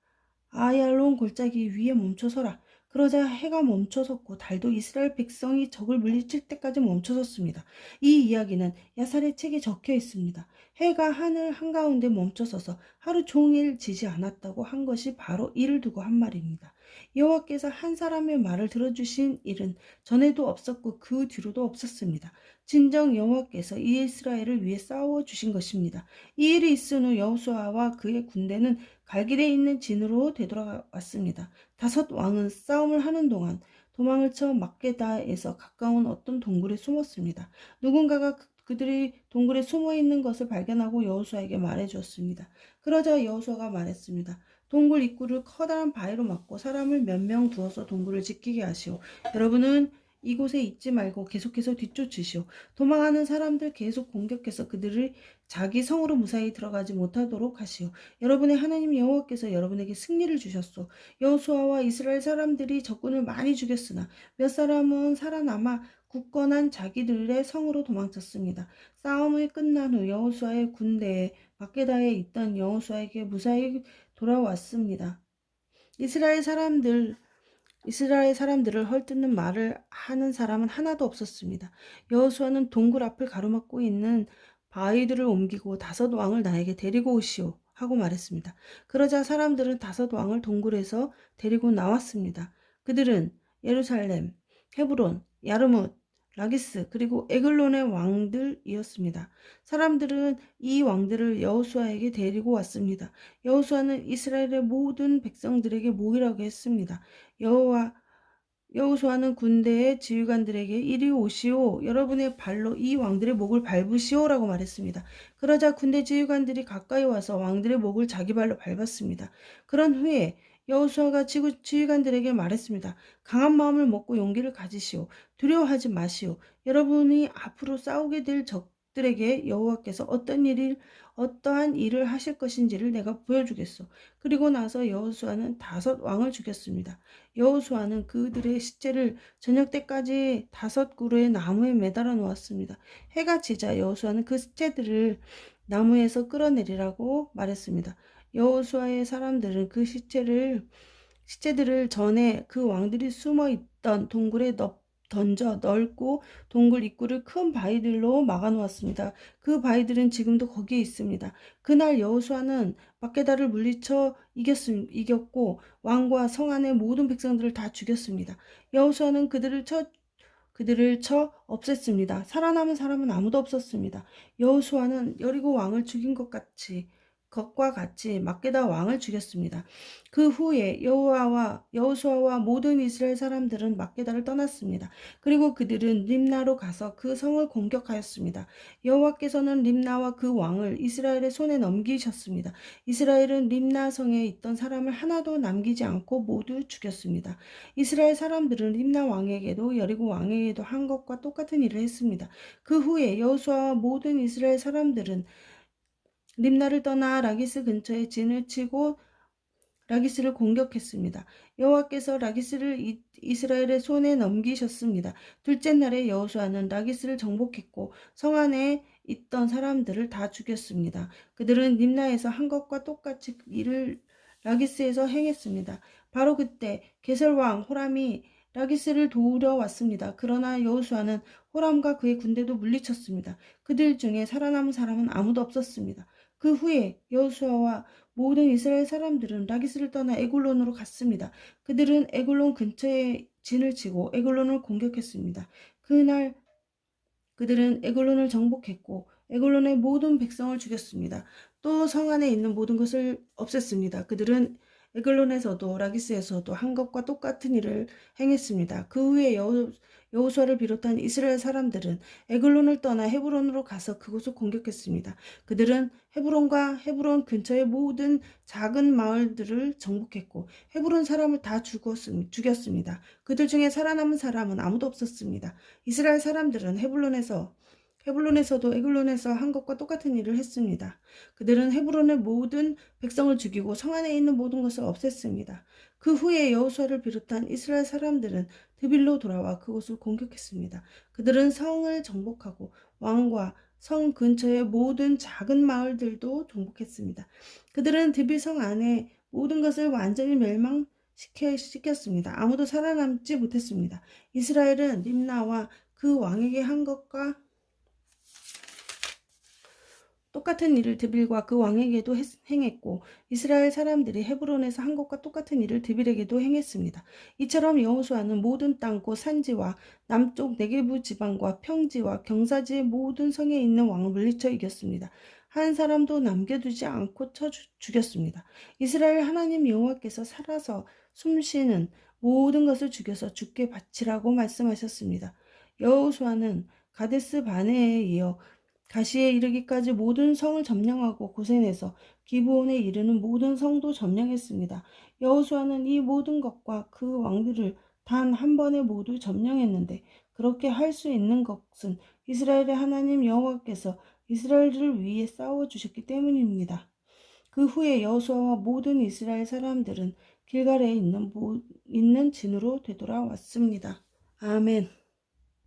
아얄론 골짜기 위에 멈춰서라. 그러자 해가 멈춰섰고 달도 이스라엘 백성이 적을 물리칠 때까지 멈춰섰습니다. 이 이야기는 야살의 책에 적혀 있습니다. 해가 하늘 한가운데 멈춰서서 하루 종일 지지 않았다고 한 것이 바로 이를 두고 한 말입니다. 여호와께서 한 사람의 말을 들어주신 일은 전에도 없었고 그 뒤로도 없었습니다. 진정 여호와께서 이스라엘을 위해 싸워주신 것입니다. 이 일이 있은 후 여호수아와 그의 군대는 갈길에 있는 진으로 되돌아왔습니다. 5왕은 싸움을 하는 동안 도망을 쳐 막게다에서 가까운 어떤 동굴에 숨었습니다. 누군가가 그들이 동굴에 숨어 있는 것을 발견하고 여호수아에게 말해주었습니다. 그러자 여호수아가 말했습니다. 동굴 입구를 커다란 바위로 막고 사람을 몇 명 두어서 동굴을 지키게 하시오. 여러분은 이곳에 있지 말고 계속해서 뒤쫓으시오. 도망하는 사람들 계속 공격해서 그들을 자기 성으로 무사히 들어가지 못하도록 하시오. 여러분의 하나님 여호와께서 여러분에게 승리를 주셨소. 여호수아와 이스라엘 사람들이 적군을 많이 죽였으나 몇 사람은 살아남아 굳건한 자기들의 성으로 도망쳤습니다. 싸움이 끝난 후 여호수아의 군대에 막게다에 있던 여호수아에게 무사히 돌아왔습니다. 이스라엘 사람들을 헐뜯는 말을 하는 사람은 하나도 없었습니다. 여호수아는 동굴 앞을 가로막고 있는 바위들을 옮기고 5왕을 나에게 데리고 오시오 하고 말했습니다. 그러자 사람들은 5왕을 동굴에서 데리고 나왔습니다. 그들은 예루살렘, 헤브론, 야르뭇, 라기스 그리고 에글론의 왕들이었습니다. 사람들은 이 왕들을 여호수아에게 데리고 왔습니다. 여호수아는 이스라엘의 모든 백성들에게 모이라고 했습니다. 여호수아는 군대의 지휘관들에게 이리 오시오. 여러분의 발로 이 왕들의 목을 밟으시오라고 말했습니다. 그러자 군대 지휘관들이 가까이 와서 왕들의 목을 자기 발로 밟았습니다. 그런 후에 여호수아가 지휘관들에게 말했습니다. 강한 마음을 먹고 용기를 가지시오. 두려워하지 마시오. 여러분이 앞으로 싸우게 될 적들에게 여호와께서 어떠한 일을 하실 것인지를 내가 보여주겠소. 그리고 나서 여호수아는 5왕을 죽였습니다. 여호수아는 그들의 시체를 저녁 때까지 5그루의 나무에 매달아 놓았습니다. 해가 지자 여호수아는 그 시체들을 나무에서 끌어내리라고 말했습니다. 여호수아의 사람들은 그 시체들을 전에 그 왕들이 숨어 있던 동굴에 던져 넓고 동굴 입구를 큰 바위들로 막아 놓았습니다. 그 바위들은 지금도 거기에 있습니다. 그날 여호수아는 막게다를 물리쳐 이겼고 왕과 성 안의 모든 백성들을 다 죽였습니다. 여호수아는 그들을 쳐 없앴습니다. 살아남은 사람은 아무도 없었습니다. 여호수아는 여리고 왕을 죽인 것 같이 것과 같이 막게다 왕을 죽였습니다. 그 후에 여호수아와 모든 이스라엘 사람들은 막게다를 떠났습니다. 그리고 그들은 림나로 가서 그 성을 공격하였습니다. 여호와께서는 림나와 그 왕을 이스라엘의 손에 넘기셨습니다. 이스라엘은 림나 성에 있던 사람을 하나도 남기지 않고 모두 죽였습니다. 이스라엘 사람들은 림나 왕에게도 여리고 왕에게도 한 것과 똑같은 일을 했습니다. 그 후에 여호수아와 모든 이스라엘 사람들은 림나를 떠나 라기스 근처에 진을 치고 라기스를 공격했습니다. 여호와께서 라기스를 이스라엘의 손에 넘기셨습니다. 둘째 날에 여호수아는 라기스를 정복했고 성 안에 있던 사람들을 다 죽였습니다. 그들은 림나에서 한 것과 똑같이 일을 라기스에서 행했습니다. 바로 그때 게설 왕 호람이 라기스를 도우러 왔습니다. 그러나 여호수아는 호람과 그의 군대도 물리쳤습니다. 그들 중에 살아남은 사람은 아무도 없었습니다. 그 후에 여호수아와 모든 이스라엘 사람들은 라기스를 떠나 에글론으로 갔습니다. 그들은 에글론 근처에 진을 치고 에글론을 공격했습니다. 그날 그들은 에글론을 정복했고 에글론의 모든 백성을 죽였습니다. 또 성 안에 있는 모든 것을 없앴습니다. 그들은 에글론에서도 라기스에서도 한 것과 똑같은 일을 행했습니다. 그 후에 여호수아를 비롯한 이스라엘 사람들은 에글론을 떠나 헤브론으로 가서 그곳을 공격했습니다. 그들은 헤브론과 헤브론 근처의 모든 작은 마을들을 정복했고 헤브론 사람을 다 죽였습니다. 그들 중에 살아남은 사람은 아무도 없었습니다. 이스라엘 사람들은 헤블론에서도 에글론에서 한 것과 똑같은 일을 했습니다. 그들은 헤브론의 모든 백성을 죽이고 성 안에 있는 모든 것을 없앴습니다. 그 후에 여호수아를 비롯한 이스라엘 사람들은 드빌로 돌아와 그곳을 공격했습니다. 그들은 성을 정복하고 왕과 성 근처의 모든 작은 마을들도 정복했습니다. 그들은 드빌성 안에 모든 것을 완전히 멸망시켰습니다. 아무도 살아남지 못했습니다. 이스라엘은 림나와 그 왕에게 한 것과 똑같은 일을 드빌과 그 왕에게도 행했고 이스라엘 사람들이 헤브론에서 한 것과 똑같은 일을 드빌에게도 행했습니다. 이처럼 여호수아는 모든 땅 곧 산지와 남쪽 네게부 지방과 평지와 경사지의 모든 성에 있는 왕을 물리쳐 이겼습니다. 한 사람도 남겨두지 않고 쳐 죽였습니다. 이스라엘 하나님 여호와께서 살아서 숨쉬는 모든 것을 죽여서 주께 바치라고 말씀하셨습니다. 여호수아는 가데스 바네에 이어 가시에 이르기까지 모든 성을 점령하고 고센에서 기브온에 이르는 모든 성도 점령했습니다. 여호수아는 이 모든 것과 그 왕들을 단 한 번에 모두 점령했는데 그렇게 할 수 있는 것은 이스라엘의 하나님 여호와께서 이스라엘을 위해 싸워 주셨기 때문입니다. 그 후에 여호수아와 모든 이스라엘 사람들은 길갈에 있는 진으로 되돌아왔습니다. 아멘.